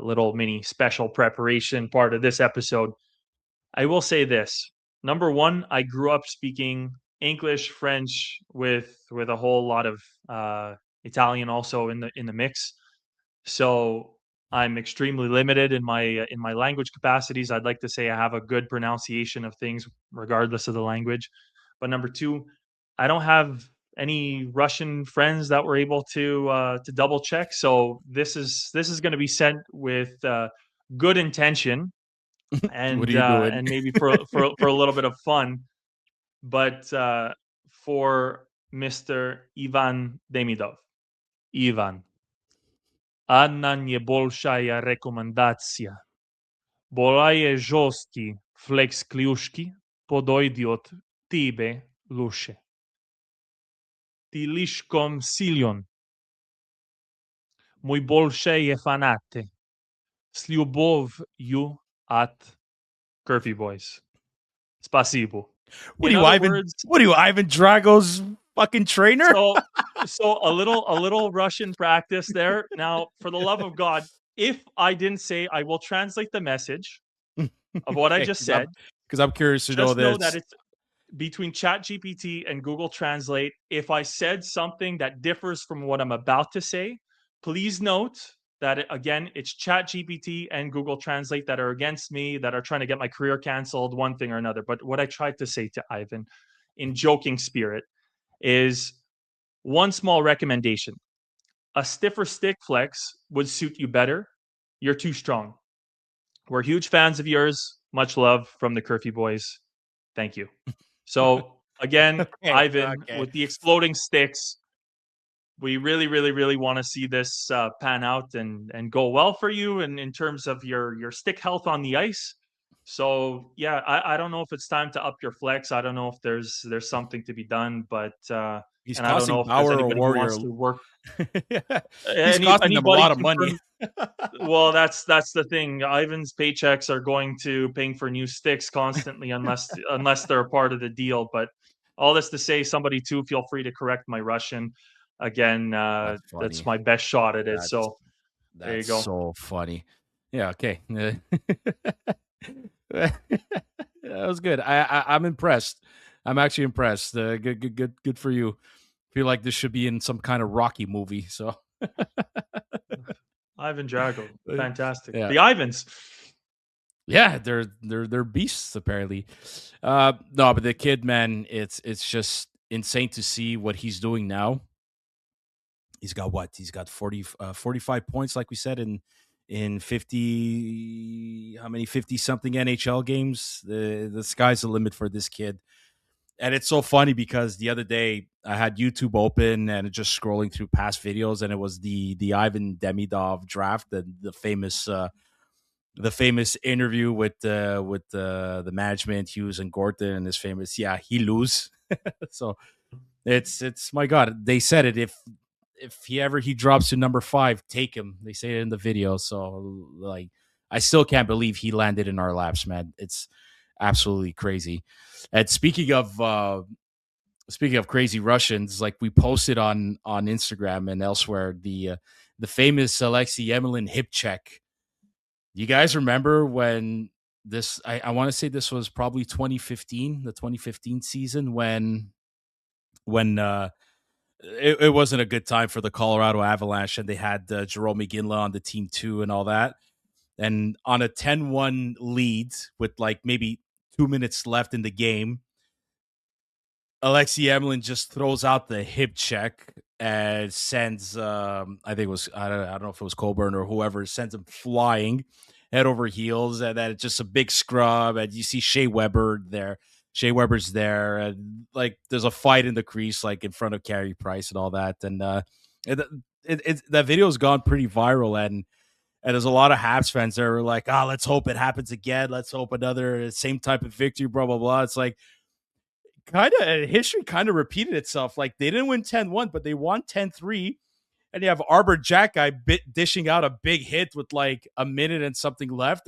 little mini special preparation part of this episode, I will say this. Number one, I grew up speaking English, French, with a whole lot of Italian also in the mix. So I'm extremely limited in my language capacities. I'd like to say I have a good pronunciation of things regardless of the language. But number two, I don't have any Russian friends that were able to double check. So this is going to be sent with good intention What are you doing? and maybe for a little bit of fun. But for Mr. Ivan Demidov, Ivan. Anna nie bolszaja rekomendacja. Bolaje žostki flex kljuški podojdi od tebe luše. Ti liškom siljon. Mój bolszeje fanate. S ljubovju at CURFEWBOYS. Spasibo. What are you, Ivan Drago's fucking trainer? So a little Russian practice there. Now, for the love of God, if I didn't say, I will translate the message of what I just said. Because I'm curious to know Just this. know that it's between ChatGPT and Google Translate. If I said something that differs from what I'm about to say, please note that again, it's ChatGPT and Google Translate that are against me, that are trying to get my career canceled, one thing or another. But what I tried to say to Ivan in joking spirit is one small recommendation. A stiffer stick flex would suit you better. You're too strong. We're huge fans of yours. Much love from the CURFEWBOYS. Thank you. So again, Ivan, with the exploding sticks, we really, really, really want to see this pan out and go well for you, and in terms of your stick health on the ice. So yeah, I don't know if it's time to up your flex. I don't know if there's something to be done, but he's and I don't know if there's anybody who wants to work. He's costing them a lot of money. Well, that's the thing. Ivan's paychecks are going to paying for new sticks constantly unless they're a part of the deal. But all this to say, somebody too, feel free to correct my Russian. Again, that's my best shot at it. So there you go. So funny. Yeah. Okay. That was good. I'm impressed. I'm actually impressed. Good for you. Feel like this should be in some kind of Rocky movie. So Ivan Drago, fantastic. Yeah. The Ivans. Yeah, they're beasts apparently. No, but the kid, man, it's just insane to see what he's doing now. He's got what? He's got 45 points, like we said, in 50, how many 50 something NHL games. The sky's the limit for this kid. And it's so funny because the other day I had YouTube open and just scrolling through past videos, and it was the Ivan Demidov draft, the famous interview with the management, Hughes and Gordon, and his famous he lose. So it's my God, they said it, if he drops to number 5, take him. They say it in the video. So like I still can't believe he landed in our laps, man. It's absolutely crazy. And speaking of crazy Russians, like we posted on Instagram and elsewhere, the famous Alexei Emelin hip check. You guys remember when this? I want to say this was probably 2015, the 2015 season when it wasn't a good time for the Colorado Avalanche, and they had Jerome McGinley on the team too, and all that. And on a 10-1 lead with like maybe 2 minutes left in the game, Alexei Emelin just throws out the hip check and sends, I think it was, I don't know if it was Colburn or whoever, sends him flying head over heels. And then it's just a big scrub. And you see Shea Weber there. Shea Weber's there. And like there's a fight in the crease, like in front of Carey Price and all that. And that video's gone pretty viral. And there's a lot of Habs fans that are like, let's hope it happens again. Let's hope another same type of victory, blah, blah, blah. It's like, history kind of repeated itself. Like they didn't win 10-1, but they won 10-3. And you have Arbor Jackeye dishing out a big hit with like a minute and something left,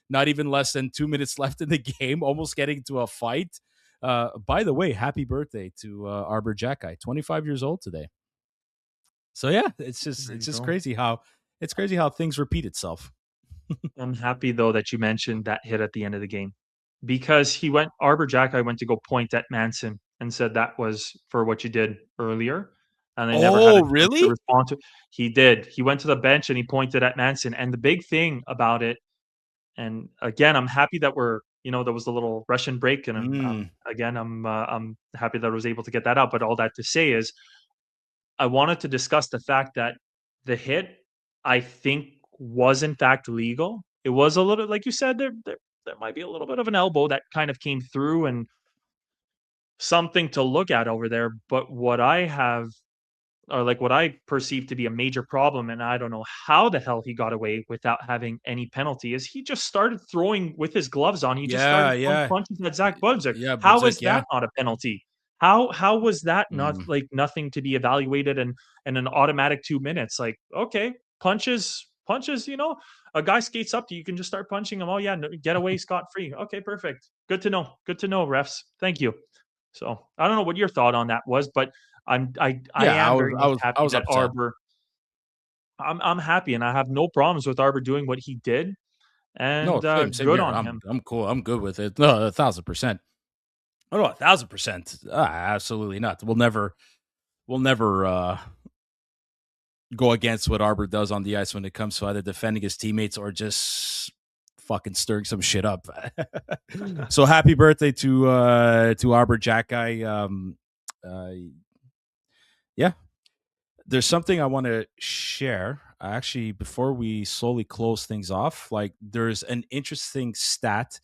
not even less than 2 minutes left in the game, almost getting into a fight. By the way, happy birthday to Arbor Jackeye, 25 years old today. So yeah, it's just crazy how things repeat itself. I'm happy though that you mentioned that hit at the end of the game, because Arbor Jackeye went to go point at Manson and said that was for what you did earlier, and they never had a chance to really? respond to. He did. He went to the bench and he pointed at Manson. And the big thing about it, and again, I'm happy that there was a little Russian break, and I'm happy that I was able to get that out. But all that to say is, I wanted to discuss the fact that the hit, I think, was in fact legal. It was a little, like you said, there might be a little bit of an elbow that kind of came through and something to look at over there. But what I perceive to be a major problem, and I don't know how the hell he got away without having any penalty, is he just started throwing with his gloves on. He just started throwing Yeah. punches at Zach Budzik. Yeah, How is Budzik, yeah. that not a penalty? How was that not like nothing to be evaluated and an automatic 2 minutes? Like, okay, punches, a guy skates up to you, you can just start punching him. Oh yeah, no, get away scot free. Okay, perfect. Good to know. Good to know, refs. Thank you. So I don't know what your thought on that was, but I Yeah, am very much I happy was that upset. Arbor. I'm happy, and I have no problems with Arbor doing what he did, No, and same good here. on him. I'm cool. I'm good with it. No, 1,000%. Oh no, 1,000%. Absolutely not. We'll never go against what Arbor does on the ice when it comes to either defending his teammates or just fucking stirring some shit up. So happy birthday to Arbor Jackeye. Yeah, there's something I want to share. Actually, before we slowly close things off, like there's an interesting stat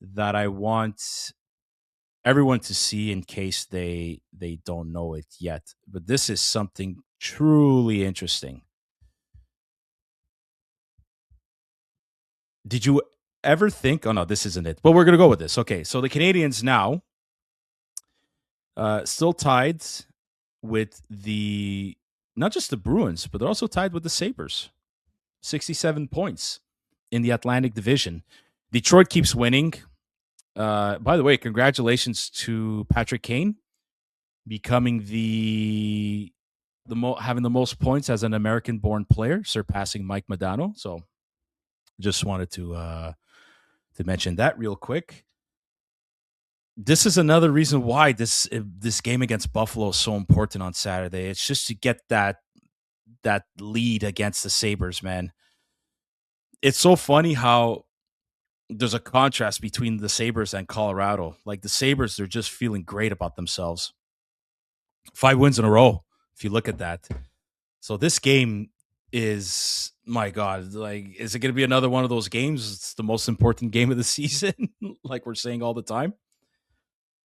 that I want everyone to see in case they don't know it yet. But this is something truly interesting. Did you ever think? Oh no, this isn't it. But we're gonna go with this. Okay, so the Canadiens now still tied with not just the Bruins, but they're also tied with the Sabres. 67 points in the Atlantic Division. Detroit keeps winning. By the way, congratulations to Patrick Kane becoming having the most points as an American-born player, surpassing Mike Modano. So, just wanted to mention that real quick. This is another reason why this game against Buffalo is so important on Saturday. It's just to get that lead against the Sabres, man. It's so funny how there's a contrast between the Sabres and Colorado. Like the Sabres, they're just feeling great about themselves. 5 wins in a row, if you look at that. So this game is, my God, like, is it going to be another one of those games? It's the most important game of the season, like we're saying all the time.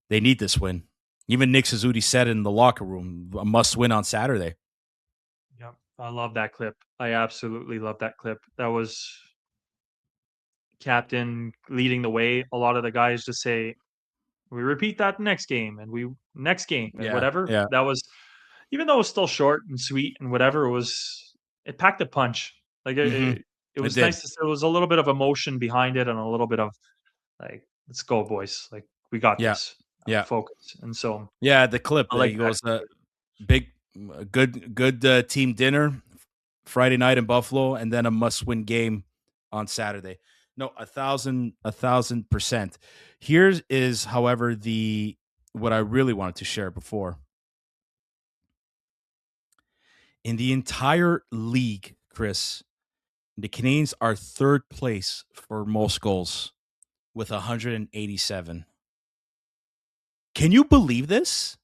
They need this win. Even Nick Suzuki said in the locker room, a must win on Saturday. Yeah, I love that clip. I absolutely love that clip. That was captain leading the way. A lot of the guys just say, we repeat that next game and whatever. Yeah. That was, even though it was still short and sweet and whatever, it packed a punch. Like Mm-hmm. it It was did. nice to see there was a little bit of emotion behind it and a little bit of like, "Let's go, boys. Like, we got Yeah. this. Yeah. Focus." And so Yeah, the clip, I like he that goes, attitude. big good, team dinner Friday night in Buffalo, and then a must-win game on Saturday. No, 1,000%. Here is, however, the what I really wanted to share before. In the entire league, Chris, the Canadiens are third place for most goals with 187. Can you believe this?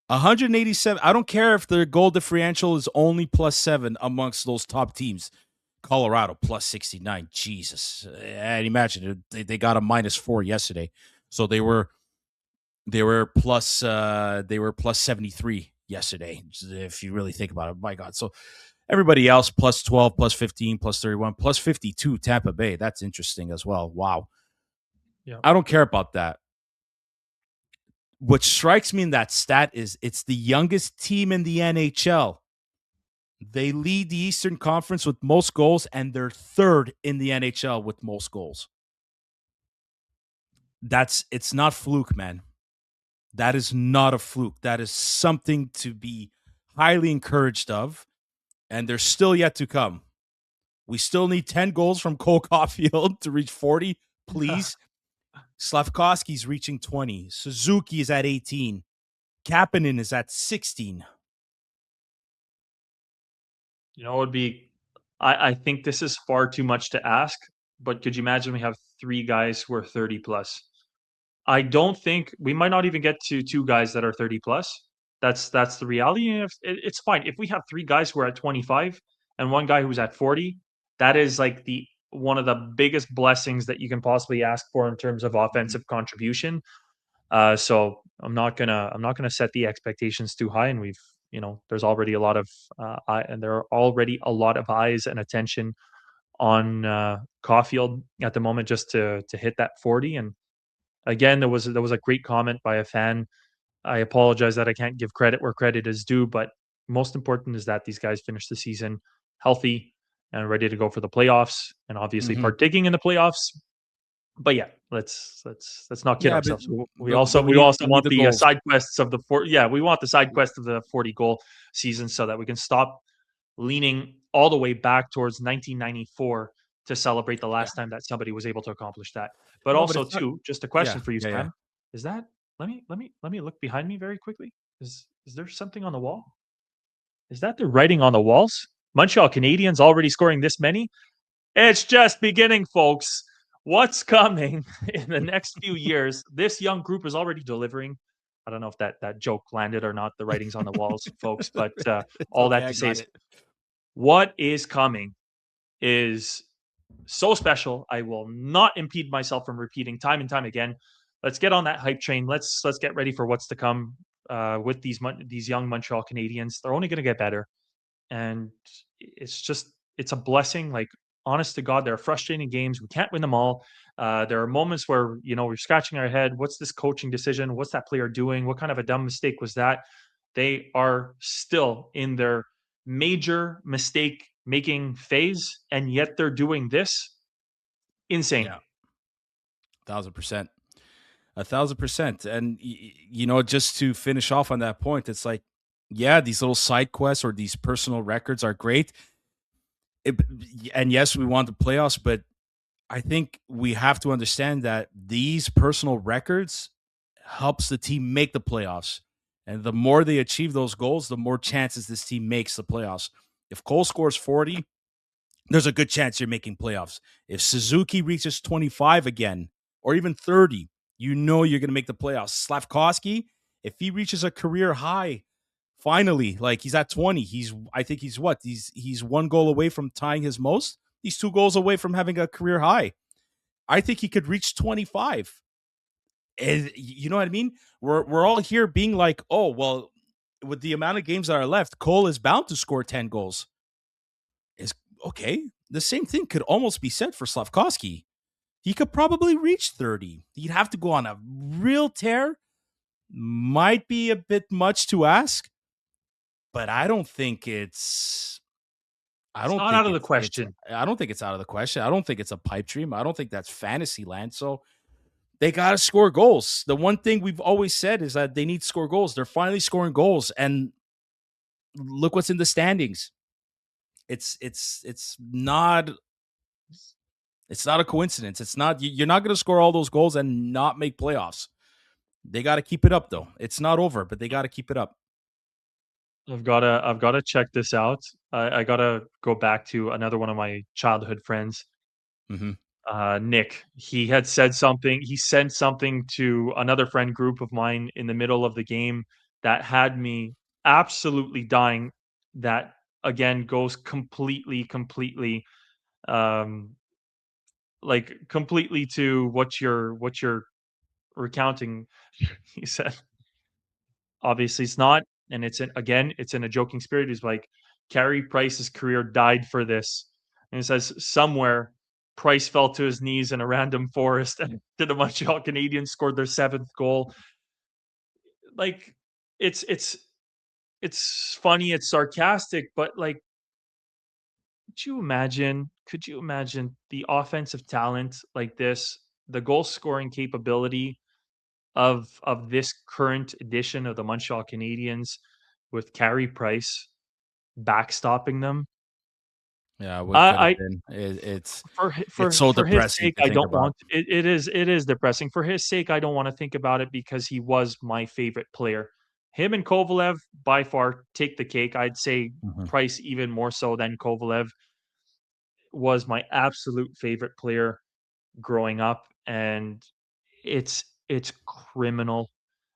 187. I don't care if their goal differential is only +7 amongst those top teams. Colorado +69. Jesus, and imagine they got a -4 yesterday, so they were +73 yesterday. If you really think about it, my God. So everybody else +12, +15, +31, +52. Tampa Bay. That's interesting as well. Wow. Yeah. I don't care about that. What strikes me in that stat is it's the youngest team in the NHL. They lead the Eastern Conference with most goals, and they're third in the NHL with most goals. It's not fluke, man. That is not a fluke. That is something to be highly encouraged of, and they're still yet to come. We still need 10 goals from Cole Caulfield to reach 40, please. Slavkovsky's reaching 20. Suzuki is at 18. Kapanen is at 16. You know, it would be I think this is far too much to ask, but could you imagine we have 3 guys who are 30 plus? I don't think we might not even get to 2 guys that are 30 plus. That's the reality. And if it's fine. If we have 3 guys who are at 25 and 1 guy who's at 40, that is like the one of the biggest blessings that you can possibly ask for in terms of offensive contribution. So I'm not gonna set the expectations too high, and there's already a lot of there are already a lot of eyes and attention on Caulfield at the moment just to hit that 40. And again, there was a great comment by a fan. I apologize that I can't give credit where credit is due, but most important is that these guys finish the season healthy and ready to go for the playoffs, and obviously Mm-hmm. partaking in the playoffs. But yeah, let's not kid Yeah, ourselves. We but also we we need also we need want the the goals. side quests of the we want the side quest of the 40 goal season so that we can stop leaning all the way back towards 1994 to celebrate the Yeah. last time that somebody was able to accomplish that. But No, but also it's not. too, just a Yeah, question for you, yeah, yeah. Sam. Is that let me look behind me very quickly. Is there something on the wall? Is that the writing on the walls? Montreal Canadiens already scoring this many? It's just beginning, folks. What's coming in the next few years? This young group is already delivering. I don't know if that joke landed or not. The writings on the walls, folks. But It's all okay. that I to say got is, it. what is coming is so special. I will not impede myself from repeating time and time again. Let's get on that hype train. Let's get ready for what's to come with these young Montreal Canadiens. They're only going to get better, and it's a blessing. Like, honest to God, there are frustrating games. We can't win them all. There are moments where we're scratching our head. What's this coaching decision? What's that player doing? What kind of a dumb mistake was that? They are still in their major mistake making phase, and yet they're doing this. Insane. Yeah, 1,000%. 1,000%. And just to finish off on that point, it's like, yeah, these little side quests or these personal records are great. And yes, we want the playoffs, but I think we have to understand that these personal records helps the team make the playoffs. And the more they achieve those goals, the more chances this team makes the playoffs. If Cole scores 40, there's a good chance you're making playoffs. If Suzuki reaches 25 again, or even 30, you're going to make the playoffs. Slavkovsky, if he reaches a career high, finally, like he's at 20, I think he's what? He's 1 goal away from tying his most. He's 2 goals away from having a career high. I think he could reach 25. And you know what I mean? We're all here being like, oh, well, with the amount of games that are left, Cole is bound to score 10 goals. Is okay. The same thing could almost be said for Slavkovsky. He could probably reach 30. He'd have to go on a real tear. Might be a bit much to ask, but I don't think it's I It's don't not think out of the it's question. I don't think it's out of the question. I don't think it's a pipe dream. I don't think that's fantasy land. So they got to score goals. The one thing we've always said is that they need to score goals. They're finally scoring goals, and look what's in the standings. It's not a coincidence. It's not you're not going to score all those goals and not make playoffs. They got to keep it up though. It's not over, but they got to keep it up. I've gotta check this out. I gotta go back to another one of my childhood friends, Hmm. Nick. He sent something to another friend group of mine in the middle of the game that had me absolutely dying. That again goes completely, um, completely to what you're recounting. He said, obviously it's not, and it's in a joking spirit. He's like, Carey Price's career died for this, and it says somewhere Price fell to his knees in a random forest, and the Montreal Canadiens scored their seventh goal. Like, it's it's funny, it's sarcastic, but like, could you imagine the offensive talent like this, the goal scoring capability of this current edition of the Montreal Canadiens with Carey Price backstopping them? Yeah, what could have I been. for hi It's so for his depressing sake, to I think don't about. want it is depressing. For his sake, I don't wanna think about it because he was my favorite player. Him and Kovalev by far take the cake. I'd say Mhm. Price even more so than Kovalev was my absolute favorite player growing up, and it's criminal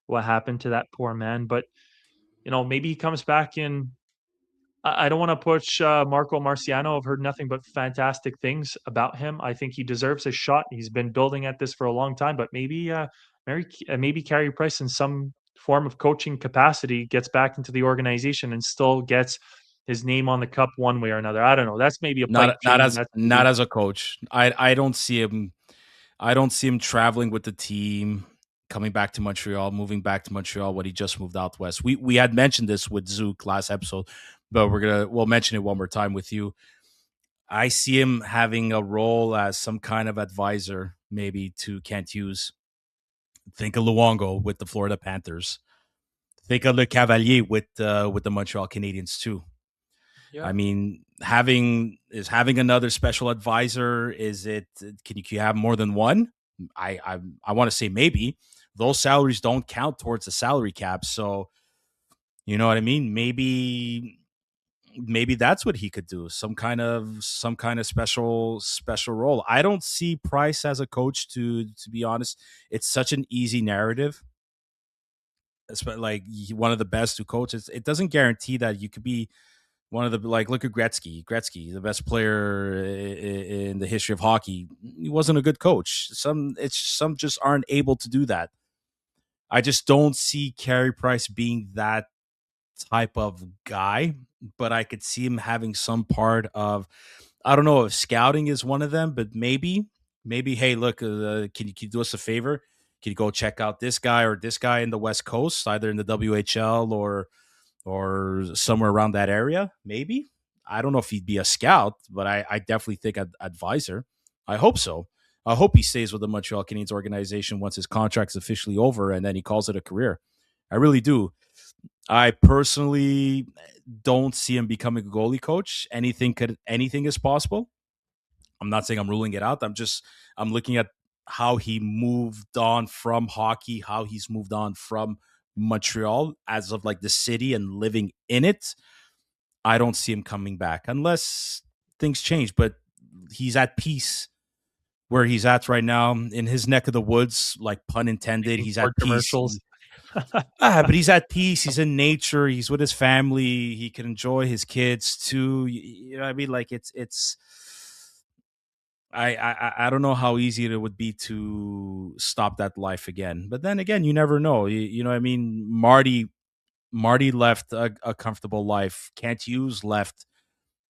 what happened to that poor man, but, maybe he comes back in. I don't wanna push, Marco Marciano. I've heard nothing but fantastic things about him. I think he deserves a shot. He's been building at this for a long time, but maybe Carey Price in some form of coaching capacity gets back into the organization and still gets his name on the cup one way or another. I don't know. That's maybe a pipe dream. That's Not maybe as a coach. I don't see him. I don't see him traveling with the team, coming back to Montreal, moving back to Montreal when he just moved out west. We had mentioned this with Zook last episode, but we'll mention it one more time with you. I see him having a role as some kind of advisor, maybe to Kent Hughes. Think of Luongo with the Florida Panthers. Think of Le Cavalier with the Montreal Canadiens too. I yeah. mean, having another special advisor. Is it? Can you have more than one? I want to say maybe. Those salaries don't count towards the salary cap, so you know what I mean. Maybe that's what he could do. Some kind of special role. I don't see Price as a coach. To be honest, it's such an easy narrative. Like one of the best to coach. It doesn't guarantee that you could be one of the like look at Gretzky. Gretzky, the best player in the history of hockey. He wasn't a good coach. Some just aren't able to do that. I just don't see Carey Price being that type of guy, but I could see him having some part of I don't know if scouting is one of them, but maybe hey, look, can you do us a favor? Can you go check out this guy or this guy in the West Coast, either in the WHL or somewhere around that area. Maybe. I don't know if he'd be a scout, but I definitely think advisor. I hope so. I hope he stays with the Montreal Canadiens organization once his contract's officially over and then he calls it a career. I really do. I personally don't see him becoming a goalie coach. Anything is possible. I'm not saying I'm ruling it out. I'm looking at how he moved on from hockey, how he's moved on from Montreal as of like the city and living in it. I don't see him coming back unless things change, but he's at peace where he's at right now in his neck of the woods, like pun intended. Making He's Ford at peace. commercials. But he's at peace. He's in nature. He's with his family. He can enjoy his kids too. You know what I mean? Like it's I don't know how easy it would be to stop that life again. But then again, you never know. You know what I mean? Marty left a comfortable life. Can't use left,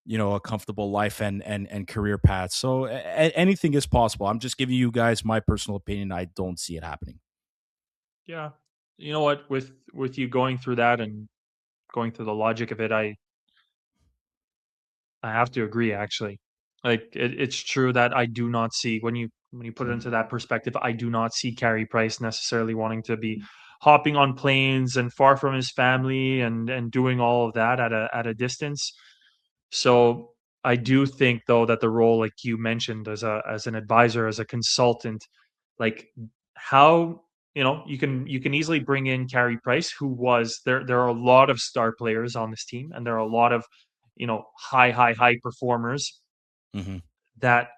a comfortable life and career path. So anything is possible. I'm just giving you guys my personal opinion. I don't see it happening. Yeah. You know what? With you going through that and going through the logic of it, I have to agree, actually. Like it's true that I do not see when you put it into that perspective, I do not see Carey Price necessarily wanting to be hopping on planes and far from his family and doing all of that at a distance. So I do think though that the role, like you mentioned, as an advisor, as a consultant, like how you can easily bring in Carey Price, who was there. There are a lot of star players on this team, and there are a lot of high performers Hmm. that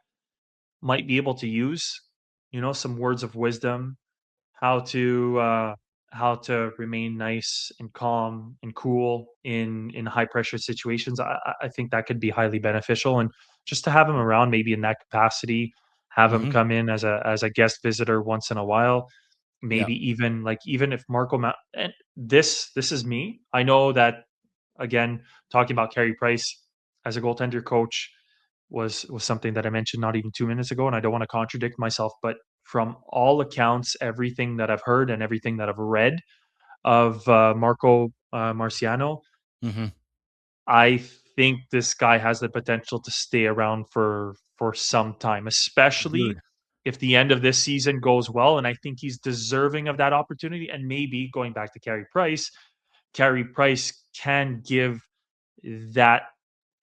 might be able to use some words of wisdom, how to how to remain nice and calm and cool in high pressure situations. I think that could be highly beneficial, and just to have him around, maybe in that capacity, have him Hmm. come in as a guest visitor once in a while. Yeah. Maybe even if and this is me. I know that, again, talking about Carey Price as a goaltender coach was something that I mentioned not even 2 minutes ago, and I don't want to contradict myself, but from all accounts, everything that I've heard and everything that I've read of Marco Marciano, Hmm. I think this guy has the potential to stay around for some time, especially Dude. if the end of this season goes well. And I think he's deserving of that opportunity. And maybe going back to Carey Price can give that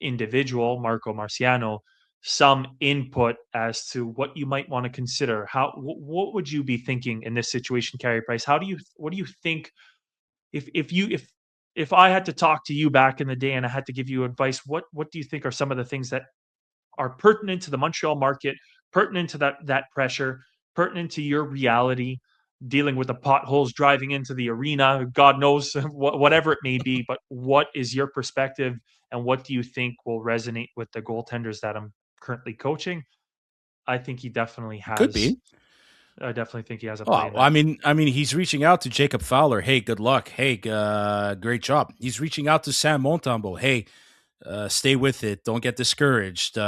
individual, Marco Marciano, some input as to what you might want to consider. What would you be thinking in this situation, Carey Price? What do you think if I had to talk to you back in the day and I had to give you advice, what do you think are some of the things that are pertinent to the Montreal market, pertinent to that pressure, pertinent to your reality, dealing with the potholes driving into the arena, God knows whatever it may be. But what is your perspective, and what do you think will resonate with the goaltenders that I'm currently coaching? I think he definitely Could has. be. I definitely think he has a play Oh, in I that. mean, I mean, he's reaching out to Jacob Fowler. Hey, good luck. Hey, great job. He's reaching out to Sam Montembeault. Hey, stay with it. Don't get discouraged.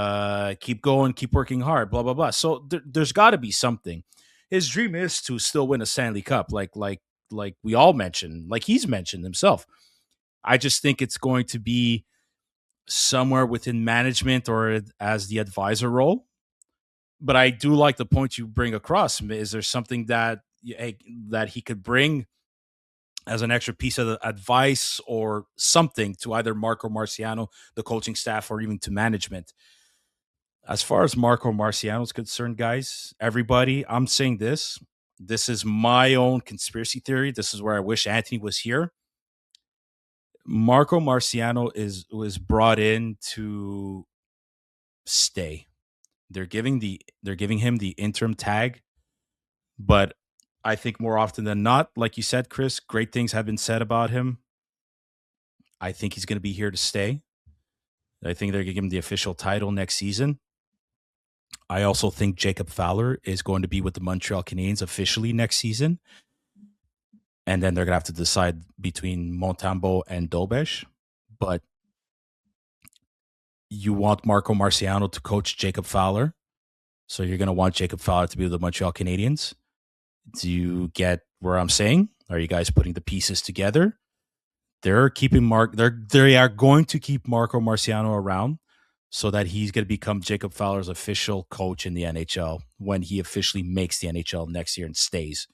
Keep going. Keep working hard. Blah blah blah. So there's got to be something. His dream is to still win a Stanley Cup, like we all mentioned, like he's mentioned himself. I just think it's going to be somewhere within management or as the advisor role. But I do like the point you bring across. Is there something that that he could bring as an extra piece of advice or something to either Marco Marciano, the coaching staff, or even to management? As far as Marco Marciano is concerned, guys, everybody, I'm saying this. This is my own conspiracy theory. This is where I wish Anthony was here. Marco Marciano was brought in to stay. They're giving him the interim tag, but I think more often than not, like you said, Chris, great things have been said about him. I think he's going to be here to stay. I think they're going to give him the official title next season. I also think Jacob Fowler is going to be with the Montreal Canadiens officially next season. And then they're going to have to decide between Montembeault and Dobes. But you want Marco Marciano to coach Jacob Fowler. So you're going to want Jacob Fowler to be with the Montreal Canadiens. Do you get where I'm saying? Are you guys putting the pieces together? They are going to keep Marco Marciano around so that he's going to become Jacob Fowler's official coach in the NHL when he officially makes the NHL next year and stays.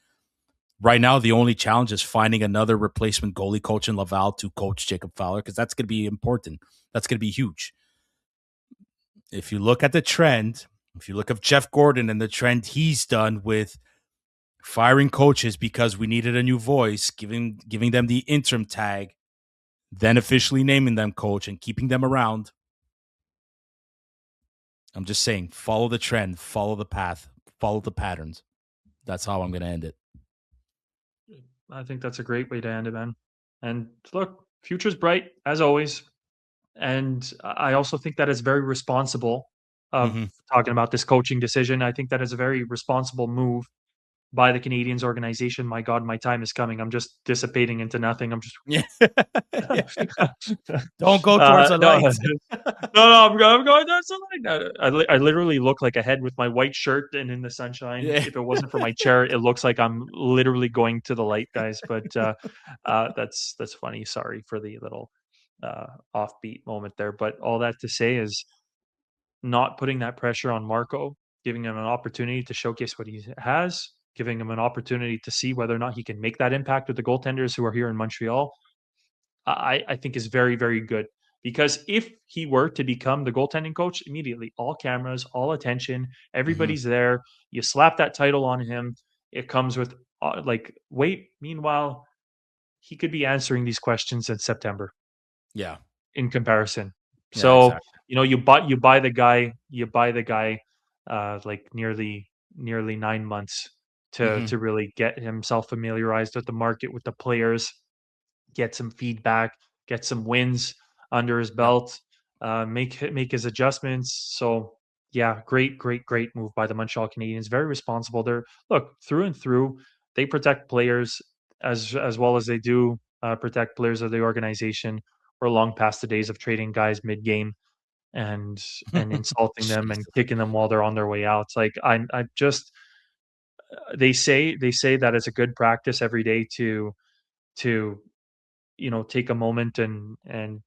Right now, the only challenge is finding another replacement goalie coach in Laval to coach Jacob Fowler, because that's going to be important. That's going to be huge. If you look at the trend, if you look at Jeff Gordon and the trend he's done with firing coaches because we needed a new voice, giving them the interim tag, then officially naming them coach and keeping them around. I'm just saying, follow the trend, follow the path, follow the patterns. That's how I'm going to end it. I think that's a great way to end it, man. And look, future's bright as always. And I also think that is very responsible of Mm-hmm. talking about this coaching decision. I think that is a very responsible move by the Canadiens organization. My God, my time is coming. I'm just dissipating into nothing. I'm just Yeah. Yeah. Don't go towards the no, light. I'm going down something. I literally look like a head with my white shirt and in the sunshine. Yeah. If it wasn't for my chair, it looks like I'm literally going to the light, guys. But that's funny. Sorry for the little offbeat moment there. But all that to say is not putting that pressure on Marco, giving him an opportunity to showcase what he has, giving him an opportunity to see whether or not he can make that impact with the goaltenders who are here in Montreal, I think is very, very good. Because if he were to become the goaltending coach, immediately all cameras, all attention, everybody's there. You slap that title on him. It comes with wait. Meanwhile, he could be answering these questions in September Yeah. in comparison. Yeah, So, exactly. you buy the guy like nearly 9 months to really get himself familiarized with the market, with the players, get some feedback, get some wins under his Yep. belt, make his adjustments. So yeah, great move by the Montreal Canadiens. Very responsible. They're look through and through. They protect players as well as they do protect players of the organization. We're long past the days of trading guys mid game and insulting them and Jesus. kicking them while they're on their way out. It's like I just they say that it's a good practice every day to take a moment and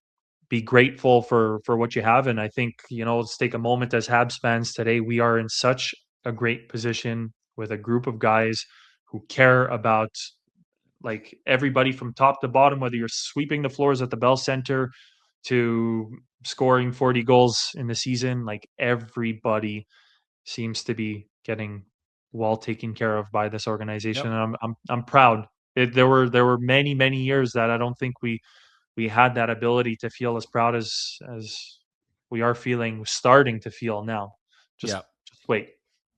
be grateful for what you have. And I think, let's take a moment as Habs fans today. We are in such a great position with a group of guys who care about like everybody from top to bottom, whether you're sweeping the floors at the Bell Center to scoring 40 goals in the season. Like everybody seems to be getting well taken care of by this organization, Yep. and I'm proud. There were many years that I don't think we had that ability to feel as proud as we are starting to feel now. Just Yep. just wait.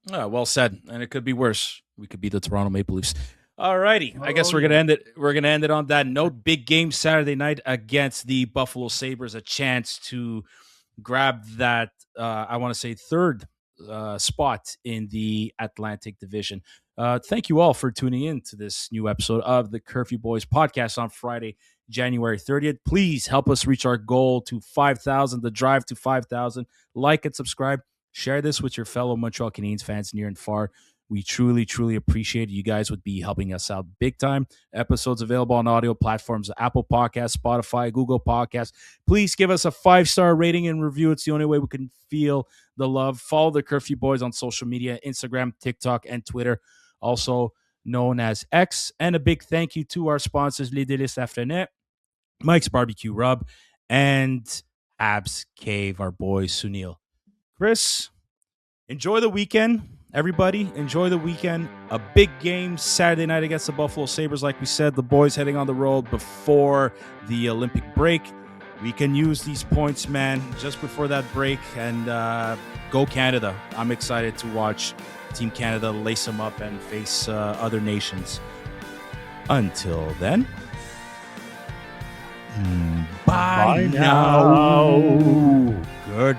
Well said. And it could be worse. We could be the Toronto Maple Leafs. All righty. I guess Oh, we're yeah. gonna end it. We're gonna end it on that note. Big game Saturday night against the Buffalo Sabres. A chance to grab that. I want to say third spot in the Atlantic Division. Thank you all for tuning in to this new episode of the Curfew Boys podcast on Friday, January 30th. Please help us reach our goal to 5,000, the drive to 5,000. Like and subscribe. Share this with your fellow Montreal Canadiens fans near and far. We truly, truly appreciate it. You guys would be helping us out big time. Episodes available on audio platforms, Apple Podcasts, Spotify, Google Podcasts. Please give us a 5-star rating and review. It's the only way we can feel the love. Follow the Curfew Boys on social media, Instagram, TikTok, and Twitter, also known as X. And a big thank you to our sponsors, Les Délices Afternet, Mike's Barbecue Rub, and Habs Cave, our boy Sunil. Chris, enjoy the weekend. Everybody, enjoy the weekend. A big game Saturday night against the Buffalo Sabres. Like we said, the boys heading on the road before the Olympic break. We can use these points, man, just before that break. And go Canada. I'm excited to watch Team Canada lace them up and face other nations. Until then, bye now. Good